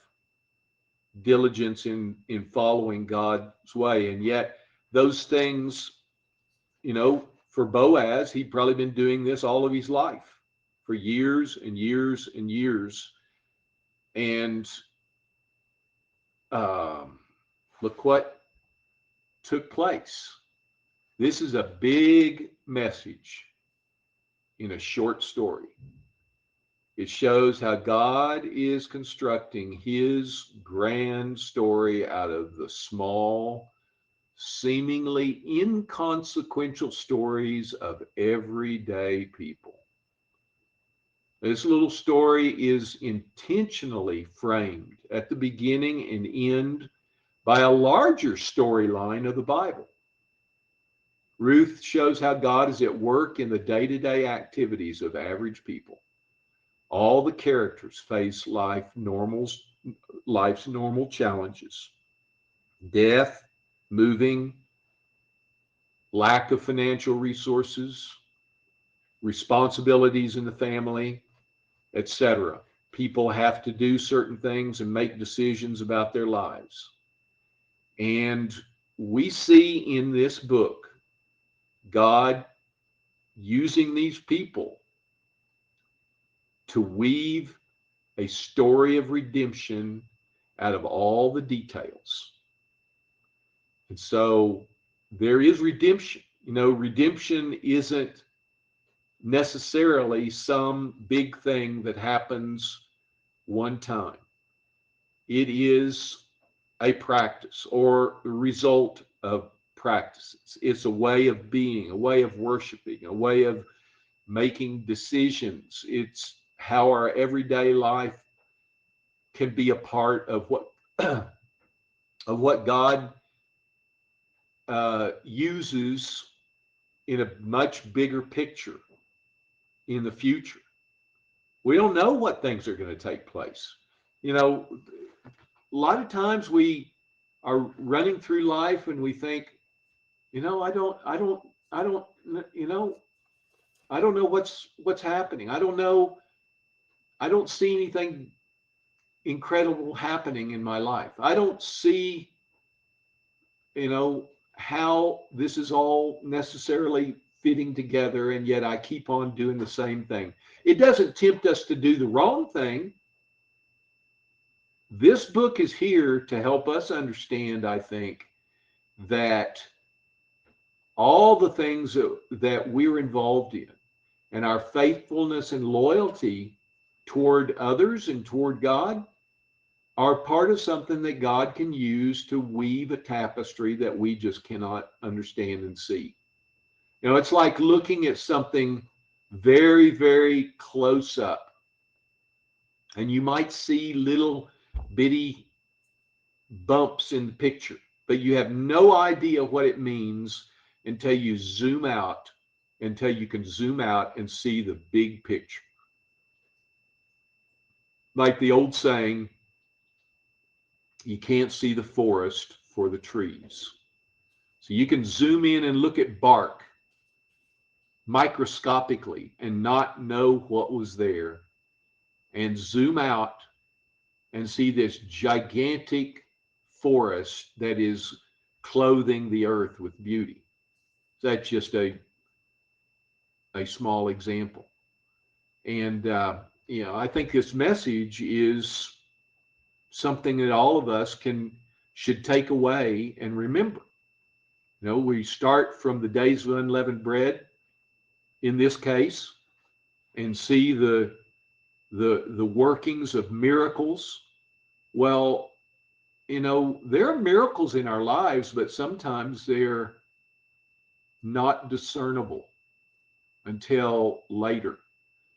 diligence in following God's way. And yet those things, for Boaz, he'd probably been doing this all of his life, for years and years and years. And look what took place. This is a big message in a short story. It shows how God is constructing his grand story out of the small, seemingly inconsequential stories of everyday people. This little story is intentionally framed at the beginning and end by a larger storyline of the Bible. Ruth shows how God is at work in the day-to-day activities of average people. All the characters face life's normal challenges: death, moving, lack of financial resources, responsibilities in the family, etc. People have to do certain things and make decisions about their lives. And we see in this book God using these people to weave a story of redemption out of all the details. And so there is redemption. Redemption isn't necessarily some big thing that happens one time. It is a practice, or the result of practices. It's a way of being, a way of worshiping, a way of making decisions. It's how our everyday life can be a part of what of what God uses in a much bigger picture in the future. We don't know what things are going to take place. A lot of times we are running through life and we think, I don't know what's happening. I don't see anything incredible happening in my life. I don't see, how this is all necessarily fitting together, and yet I keep on doing the same thing. It doesn't tempt us to do the wrong thing. This book is here to help us understand, I think, that all the things that we're involved in, and our faithfulness and loyalty toward others and toward God, are part of something that God can use to weave a tapestry that we just cannot understand and see. It's like looking at something very, very close up And you might see little bitty bumps in the picture, but you have no idea what it means until you zoom out, until you can zoom out and see the big picture. Like the old saying, you can't see the forest for the trees. So you can zoom in and look at bark microscopically and not know what was there, and zoom out and see this gigantic forest that is clothing the earth with beauty. So that's just a small example. And, I think this message is something that all of us should take away and remember. We start from the days of unleavened bread in this case and see the workings of miracles. Well, there are miracles in our lives, but sometimes they're not discernible until later.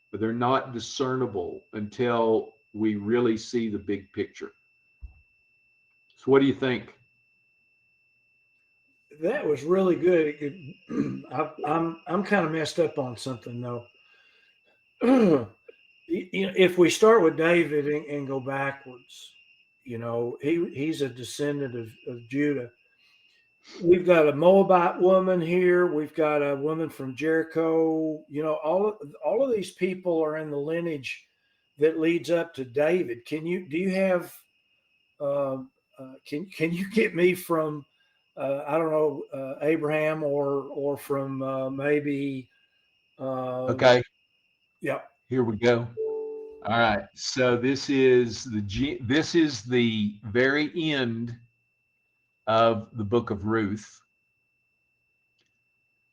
But they're not discernible until we really see the big picture. So what do you think? That was really good. I'm kind of messed up on something though. If we start with David and go backwards, he's a descendant of Judah. We've got a Moabite woman here. We've got a woman from Jericho. All of these people are in the lineage that leads up to David. Do you have? Can you get me from? I don't know, Abraham or from maybe. Okay. Yeah. Here we go. All right. So this is the very end of the book of Ruth.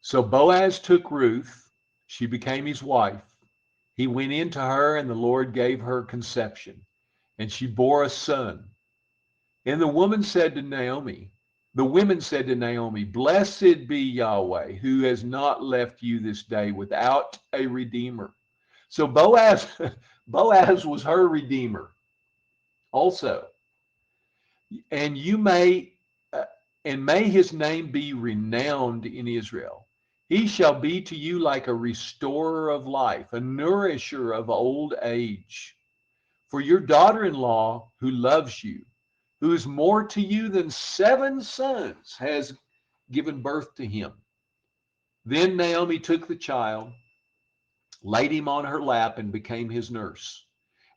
So Boaz took Ruth, she became his wife. He went into her, and the Lord gave her conception, and she bore a son. And the women said to Naomi, blessed be Yahweh, who has not left you this day without a redeemer. So Boaz was her redeemer also. And may his name be renowned in Israel. He shall be to you like a restorer of life, a nourisher of old age. For your daughter-in-law, who loves you, who is more to you than 7 sons, has given birth to him. Then Naomi took the child, laid him on her lap, and became his nurse.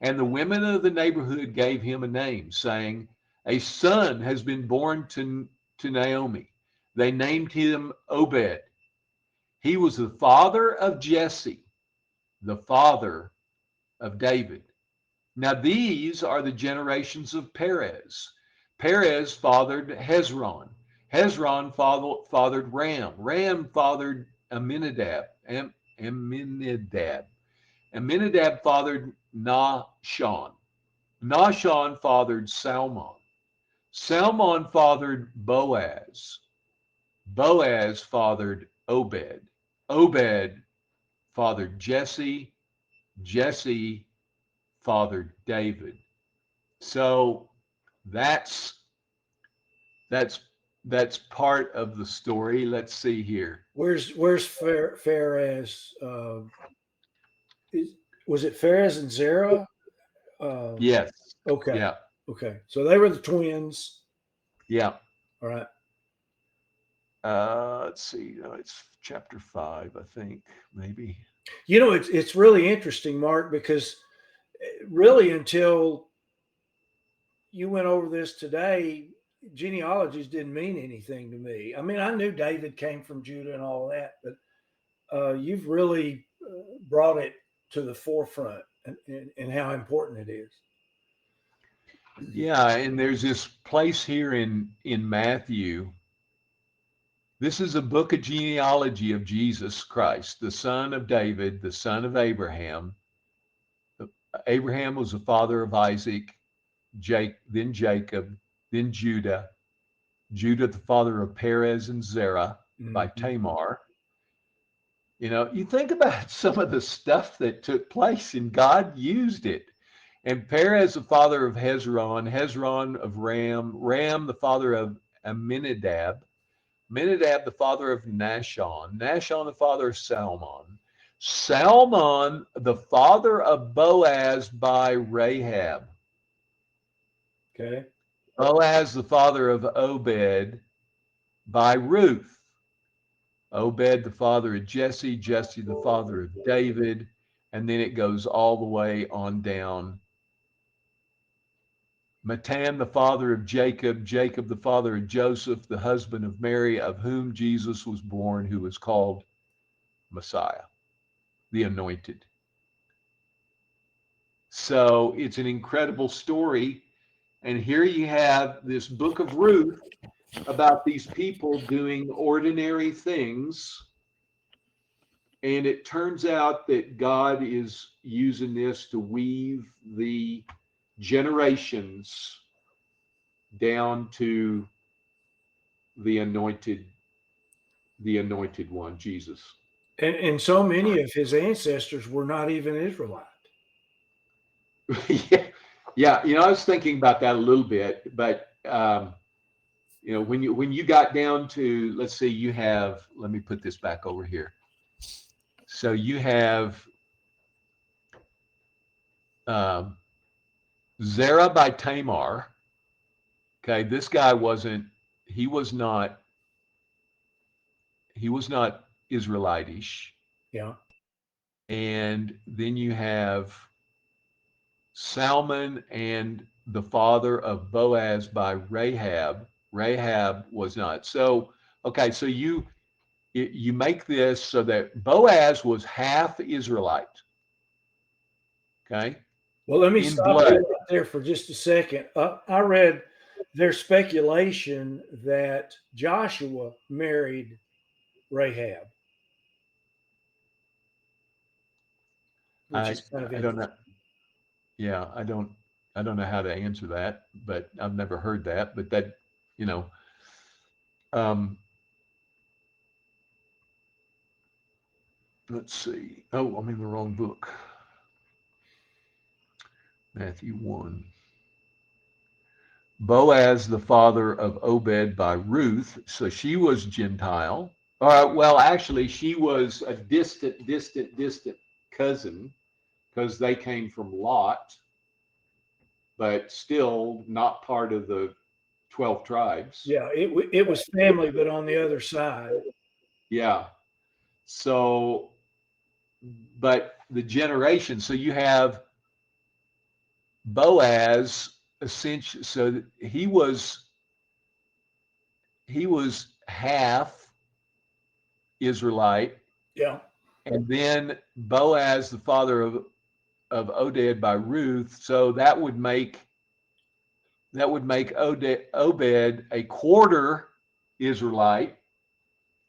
And the women of the neighborhood gave him a name, saying, a son has been born to Naomi. They named him Obed. He was the father of Jesse, the father of David. Now these are the generations of Perez. Perez fathered Hezron. Hezron fathered Ram. Ram fathered Aminadab. Aminadab fathered Nahshon. Nahshon fathered Salmon. Salmon fathered Boaz. Boaz fathered Obed. Obed fathered Jesse. Jesse fathered David. So that's part of the story. Let's see here. Where's Pharez? Was it Pharez and Zerah? Yes. Okay. Yeah. Okay. So they were the twins. Yeah. All right. Let's see. It's chapter 5, I think, maybe. It's really interesting, Mark, because really until you went over this today, genealogies didn't mean anything to me. I mean, I knew David came from Judah and all that, but you've really brought it to the forefront and how important it is. Yeah, and there's this place here in Matthew. This is a book of genealogy of Jesus Christ, the son of David, the son of Abraham. Abraham was the father of Isaac, then Jacob, then Judah. Judah, the father of Perez and Zerah by Tamar. You think about some of the stuff that took place, and God used it. And Perez the father of Hezron, Hezron of Ram, Ram the father of Amminadab, Amminadab the father of Nahshon, Nahshon the father of Salmon, Salmon the father of Boaz by Rahab, Okay. Boaz the father of Obed by Ruth, Obed the father of Jesse, Jesse the father of David, and then it goes all the way on down. Matan the father of Jacob, Jacob the father of Joseph, the husband of Mary, of whom Jesus was born, who was called Messiah, the anointed. So it's an incredible story. And here you have this book of Ruth about these people doing ordinary things. And it turns out that God is using this to weave the generations down to the anointed one, Jesus. And so many of his ancestors were not even Israelite. Yeah, yeah. I was thinking about that a little bit, but when you got down to, let's see, you have. Let me put this back over here. So you have Zerah by Tamar. Okay, this guy wasn't. He was not. He was not Israelitish. Yeah. And then you have Salmon and the father of Boaz by Rahab. Rahab was not. So, okay, so you make this so that Boaz was half Israelite. Okay, Well, let me in stop blood. you right there for just a second. I read there's speculation that Joshua married Rahab, which is kind of I don't interesting. know. Yeah, I don't know how to answer that, but I've never heard that. But that, you know, um, let's see. Oh, I'm in the wrong book. Matthew 1. Boaz, the father of Obed by Ruth. So she was Gentile. Well, actually, she was a distant cousin because they came from Lot, but still not part of the 12 tribes. Yeah, it was family, but on the other side. Yeah. So, but the generation, so you have Boaz essentially, so he was half Israelite, Yeah. and then Boaz, the father of Oded by Ruth, so that would make Obed a quarter Israelite,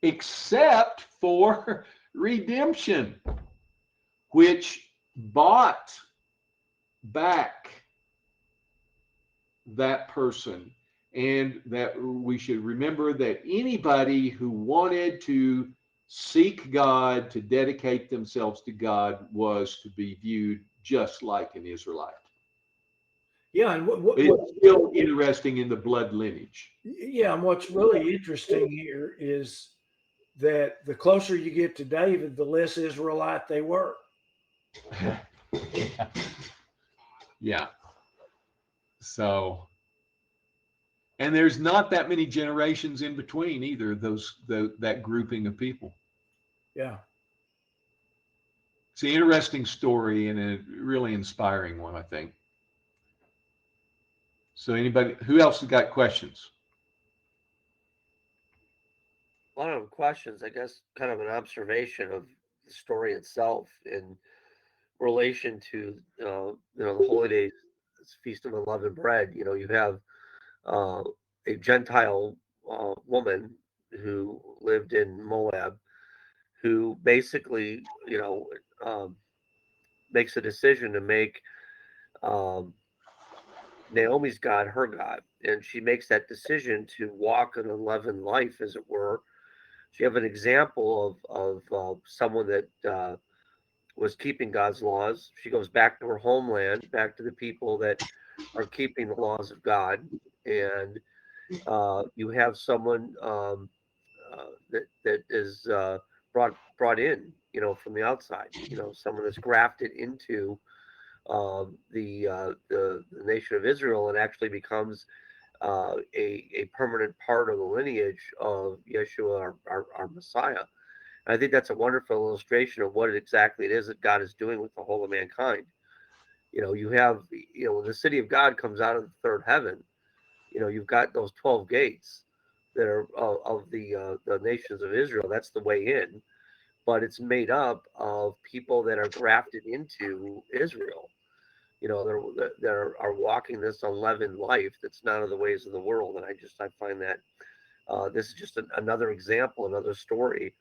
except for redemption, which bought back that person. And that we should remember that anybody who wanted to seek God, to dedicate themselves to God, was to be viewed just like an Israelite. Yeah, and It's still interesting in the blood lineage. yeah, and what's really interesting here is that the closer you get to David, the less Israelite they were. Yeah. So, and there's not that many generations in between either, that grouping of people. Yeah. It's an interesting story and a really inspiring one, I think. So anybody, who else has got questions? A lot of questions, I guess, kind of an observation of the story itself in relation to the holy days, feast of unleavened bread. You have uh, a Gentile woman who lived in Moab, who basically makes a decision to make um, Naomi's God her God, and she makes that decision to walk an unleavened life, as it were. So you have an example of someone that was keeping God's laws. She goes back to her homeland, back to the people that are keeping the laws of God, and you have someone that is brought in, from the outside. Someone that's grafted into the nation of Israel and actually becomes a permanent part of the lineage of Yeshua, our Messiah. And I think that's a wonderful illustration of what exactly it is that God is doing with the whole of mankind. You have, when the city of God comes out of the third heaven, you've got those 12 gates that are of the nations of Israel. That's the way in, but it's made up of people that are grafted into Israel. That are walking this unleavened life that's not of the ways of the world. And I find that this is just another example, another story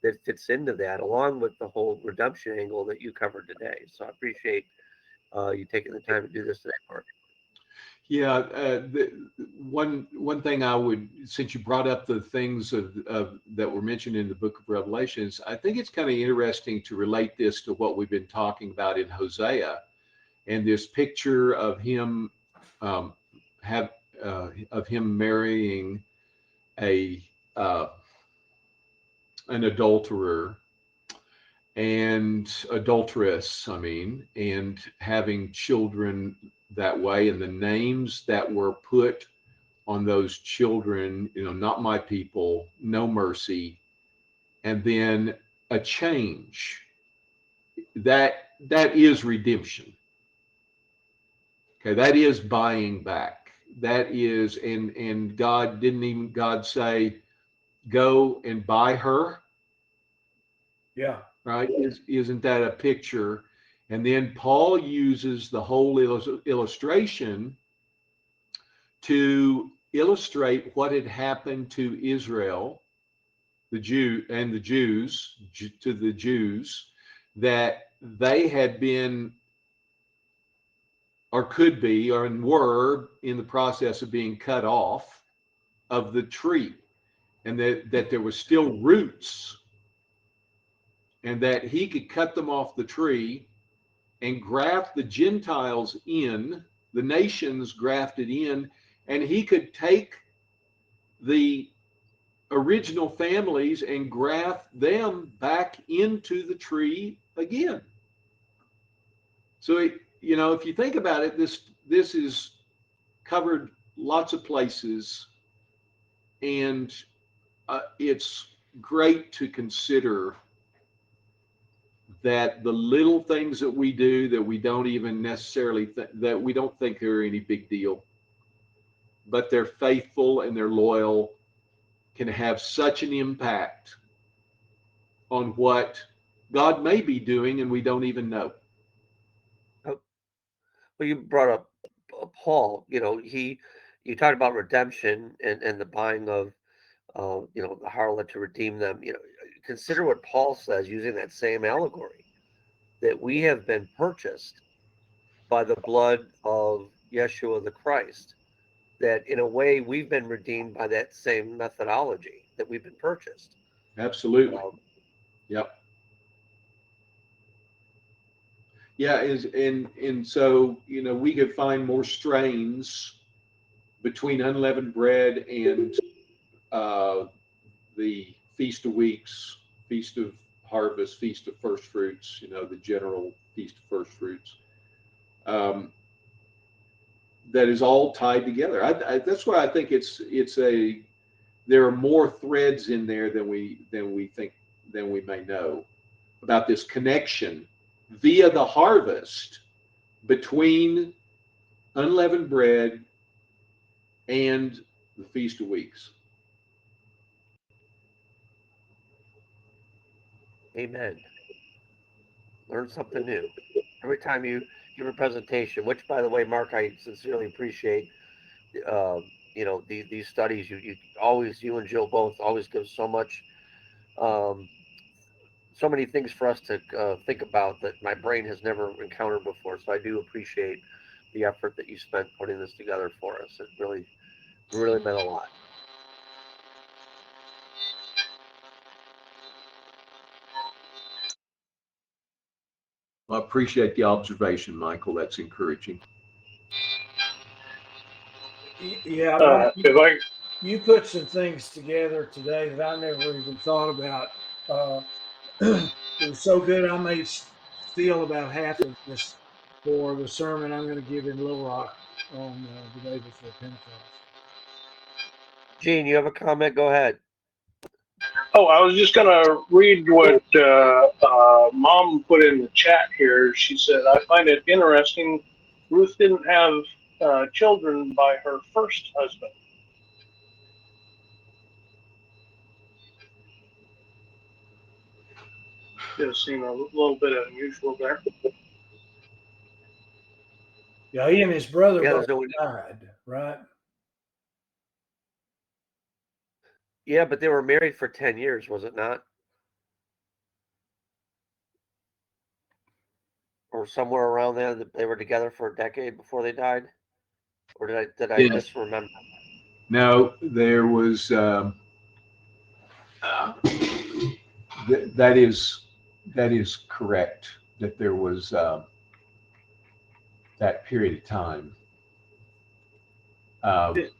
that fits into that, along with the whole redemption angle that you covered today. So I appreciate you taking the time to do this today, Mark. Yeah, one thing I would, since you brought up the things of that were mentioned in the Book of Revelations, I think it's kind of interesting to relate this to what we've been talking about in Hosea, and this picture of him um, have of him marrying a an adulterer and adulteress, I mean, and having children that way, and the names that were put on those children, not my people, no mercy, and then a change. That is redemption. Okay, that is buying back. That is, and God say, go and buy her, Yeah. right? Isn't that a picture? And then Paul uses the whole illustration to illustrate what had happened to Israel, the Jews, to the Jews, that they had been or could be or were in the process of being cut off of the tree, and that there was still roots, and that he could cut them off the tree and graft the Gentiles in, the nations grafted in, and he could take the original families and graft them back into the tree again. So, if you think about it, this is covered lots of places, and it's great to consider that the little things that we do that we don't even necessarily that we don't think are any big deal, but they're faithful and they're loyal, can have such an impact on what God may be doing and we don't even know. Oh, well, you brought up Paul. You talked about redemption and the buying of the harlot to redeem them. Consider what Paul says using that same allegory, that we have been purchased by the blood of Yeshua the Christ. That in a way we've been redeemed by that same methodology that we've been purchased. Absolutely. Um, Yep. Yeah, and so we could find more strains between unleavened bread and uh, the Feast of Weeks, Feast of Harvest, Feast of First Fruits, the general Feast of First Fruits. That is all tied together. That's why I think there are more threads in there than we think, than we may know about this connection via the harvest between unleavened bread and the Feast of Weeks. Amen. Learn something new every time you give a presentation. Which, by the way, Mark, I sincerely appreciate. These studies. You and Jill both always give um, so many things for us to think about that my brain has never encountered before. So I do appreciate the effort that you spent putting this together for us. It really meant a lot. I appreciate the observation, Michael. That's encouraging. Yeah, Mark, If I you put some things together today that I never even thought about. Uh, it was so good, I may steal about half of this for the sermon I'm going to give in Little Rock on the day before Pentecost. Gene, you have a comment? Go ahead. I was just gonna read what Mom put in the chat here. She said, "I find it interesting. Ruth didn't have children by her first husband." Does seem a little bit unusual there. Yeah, he and his brother Yeah, both there's no. died, right? Yeah, but they were married for 10 years, was it not? Or somewhere around there that they were together for a decade before they died? Or did I Yeah. misremember? No, there was that is correct. That there was that period of time. Um,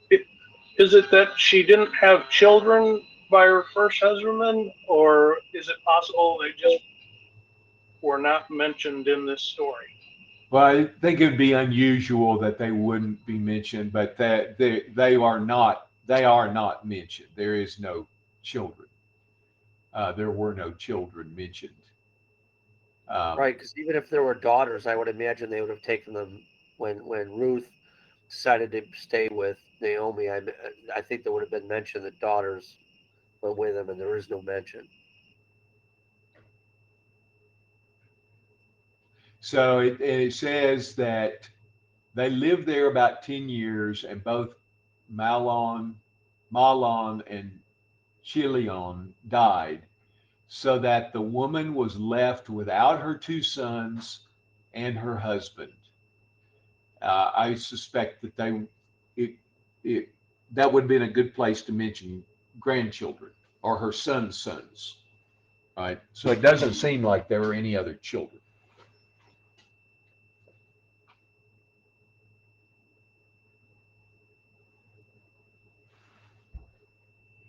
Is it that she didn't have children by her first husband, or is it possible they just were not mentioned in this story? well, I think it would be unusual that they wouldn't be mentioned, but that they are not mentioned. There is no children. There were no children mentioned. Right, because even if there were daughters, I would imagine they would have taken them when Ruth decided to stay with Naomi. I think there would have been mention that daughters were with him, and there is no mention. So it says that they lived there about 10 years, and both Mahlon and Chilion died, so that the woman was left without her two sons and her husband. I suspect that it, it, that would have been a good place to mention grandchildren or her son's sons, right? So it doesn't seem like there were any other children.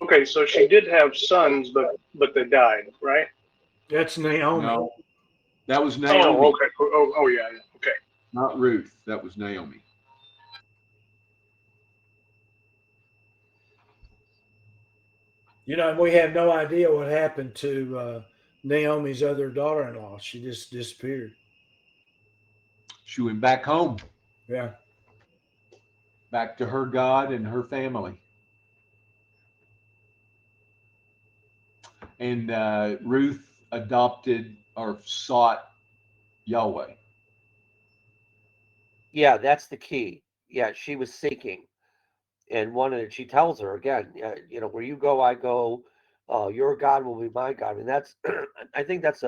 Okay, so she did have sons, but they died, right? That's Naomi. No, that was Oh, Naomi, okay. Oh, yeah. Okay. not Ruth. That was Naomi. You know, we have no idea what happened to Naomi's other daughter-in-law. She just disappeared. She went back home, Yeah. back to her God and her family. And Ruth adopted or sought Yahweh. Yeah, that's the key. Yeah, she was seeking and wanted. She tells her again, where you go, I go. Your God will be my God, and that's. I think that's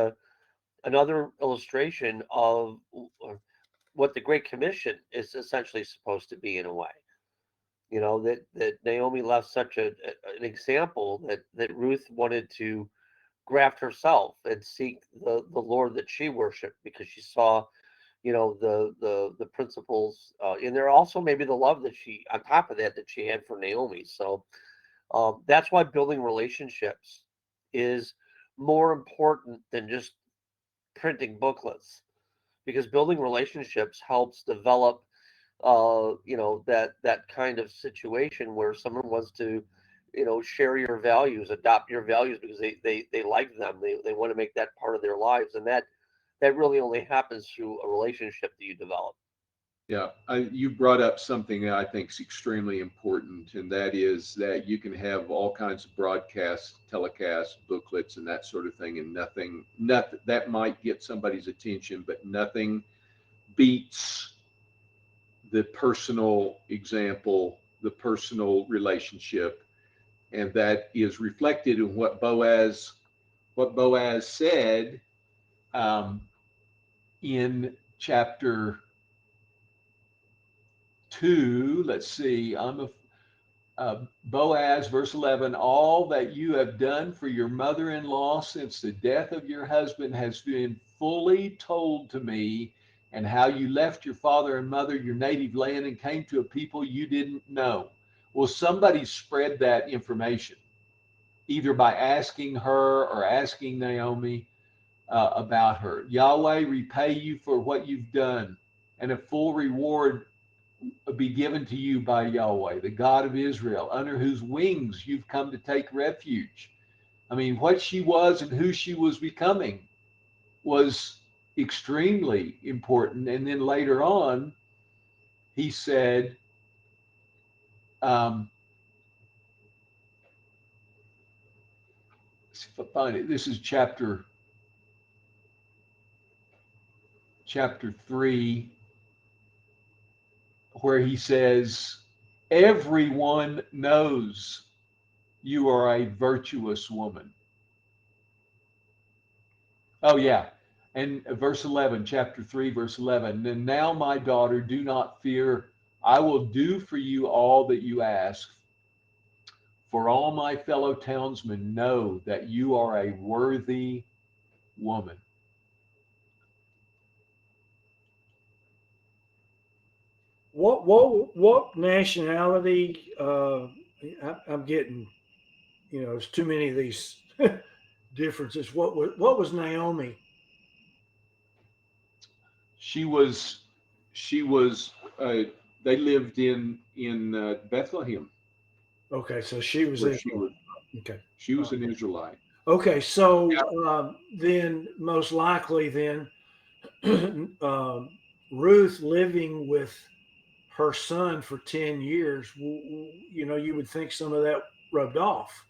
another illustration of what the Great Commission is essentially supposed to be in a way. That Naomi left such an example that Ruth wanted to graft herself and seek the Lord that she worshiped because she saw, the principles in there. Also, maybe the love that she, on top of that she had for Naomi. So that's why building relationships is more important than just printing booklets, because building relationships helps develop that kind of situation where someone wants to share your values, adopt your values because they like them, they want to make that part of their lives, and that really only happens through a relationship that you develop. Yeah, you brought up something that I think is extremely important, and that is that you can have all kinds of broadcasts, telecasts, booklets, and that sort of thing, and nothing that might get somebody's attention, but nothing beats the personal example, the personal relationship, and that is reflected in what Boaz said um, in chapter 2. Let's see, Boaz, verse 11, all that you have done for your mother-in-law since the death of your husband has been fully told to me, and how you left your father and mother, your native land, and came to a people you didn't know. Well, somebody spread that information, either by asking her or asking Naomi about her. Yahweh repay you for what you've done, and a full reward be given to you by Yahweh, the God of Israel, under whose wings you've come to take refuge. I mean, what she was and who she was becoming was extremely important. And then later on, he said, find it. This is chapter 3, where he says, everyone knows you are a virtuous woman. Oh, yeah. And verse 11, chapter 3, verse 11. And now, my daughter, do not fear. I will do for you all that you ask. For all my fellow townsmen know that you are a worthy woman. What nationality? I'm getting, there's too many of these differences. What was Naomi? She was. They lived in Bethlehem. Okay, so she was Where she Israel. was. Okay. She was an Israelite. Okay, so then most likely then Ruth living with her son for 10 years, you would think some of that rubbed off.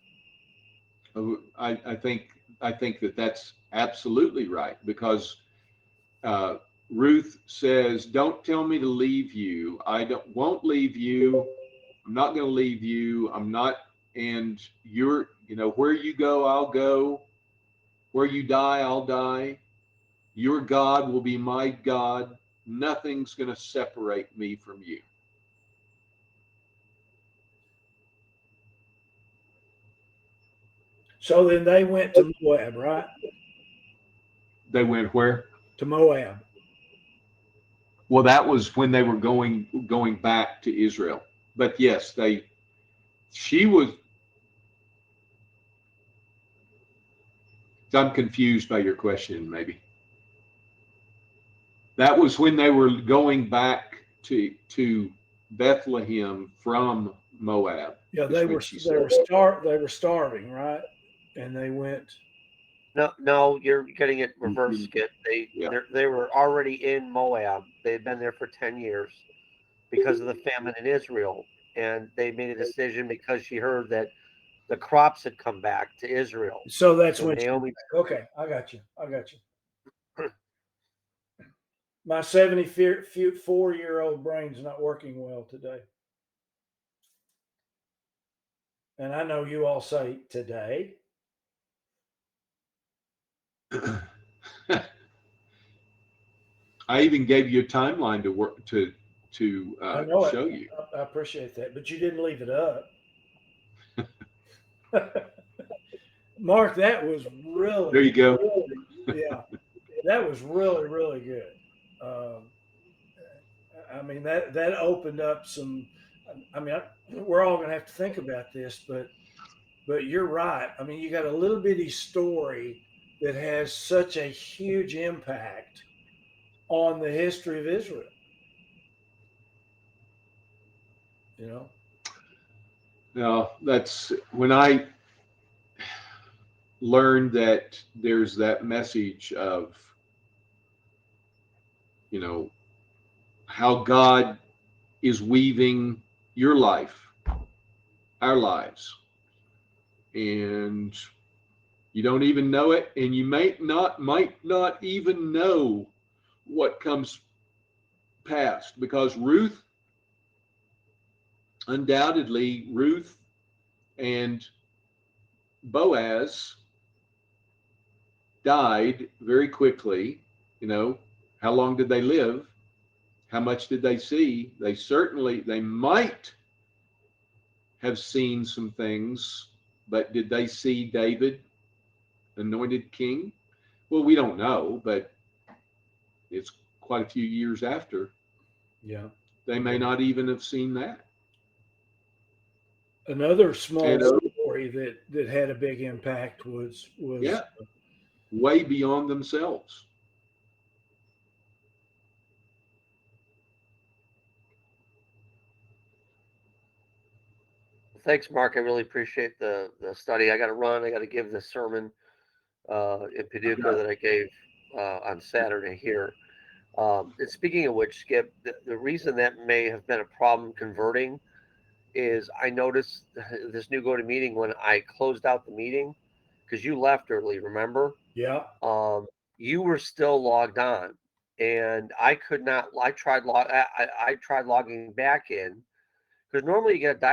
I think that that's absolutely right, because Ruth says, "Don't tell me to leave you. Won't leave you. I'm not going to leave you. I'm not. And you're, where you go, I'll go. Where you die, I'll die. Your God will be my God. Nothing's going to separate me from you." So then they went to Moab, right? They went where? To Moab. Well, that was when they were going back to Israel. But yes, she was. I'm confused by your question, maybe. That was when they were going back to Bethlehem from Moab. Yeah, they were starving, right? And they went. No, you're getting it reversed, Skip. Yeah. They were already in Moab. They had been there for 10 years because of the famine in Israel, and they made a decision because she heard that the crops had come back to Israel. So that's So when. Naomi. Okay, I got you. My 74-year-old brain's not working well today. And I know you all say today. I even gave you a timeline to work to I know show it. you. I appreciate that, but you didn't leave it up. Mark, that was really. There you go. Yeah, that was really, really good. I mean, that opened up some. I mean, we're all going to have to think about this, but you're right. I mean, you got a little bitty story that has such a huge impact on the history of Israel. Now, that's when I learned that there's that message of, how God is weaving your life, our lives, and you don't even know it, and you might not even know what comes past, because undoubtedly Ruth and Boaz died very quickly. How long did they live? How much did they see? They might have seen some things, but did they see David anointed king? Well, we don't know, but it's quite a few years after. Yeah. They may not even have seen that. Another small And story that had a big impact was yeah, way beyond themselves. Thanks, Mark. I really appreciate the study. I got to run. I got to give the sermon in Paducah that I gave on Saturday here. And speaking of which, Skip, the reason that may have been a problem converting is I noticed this new go to meeting when I closed out the meeting because you left early, remember? Yeah. You were still logged on, and I could not. I tried logging back in because normally you get a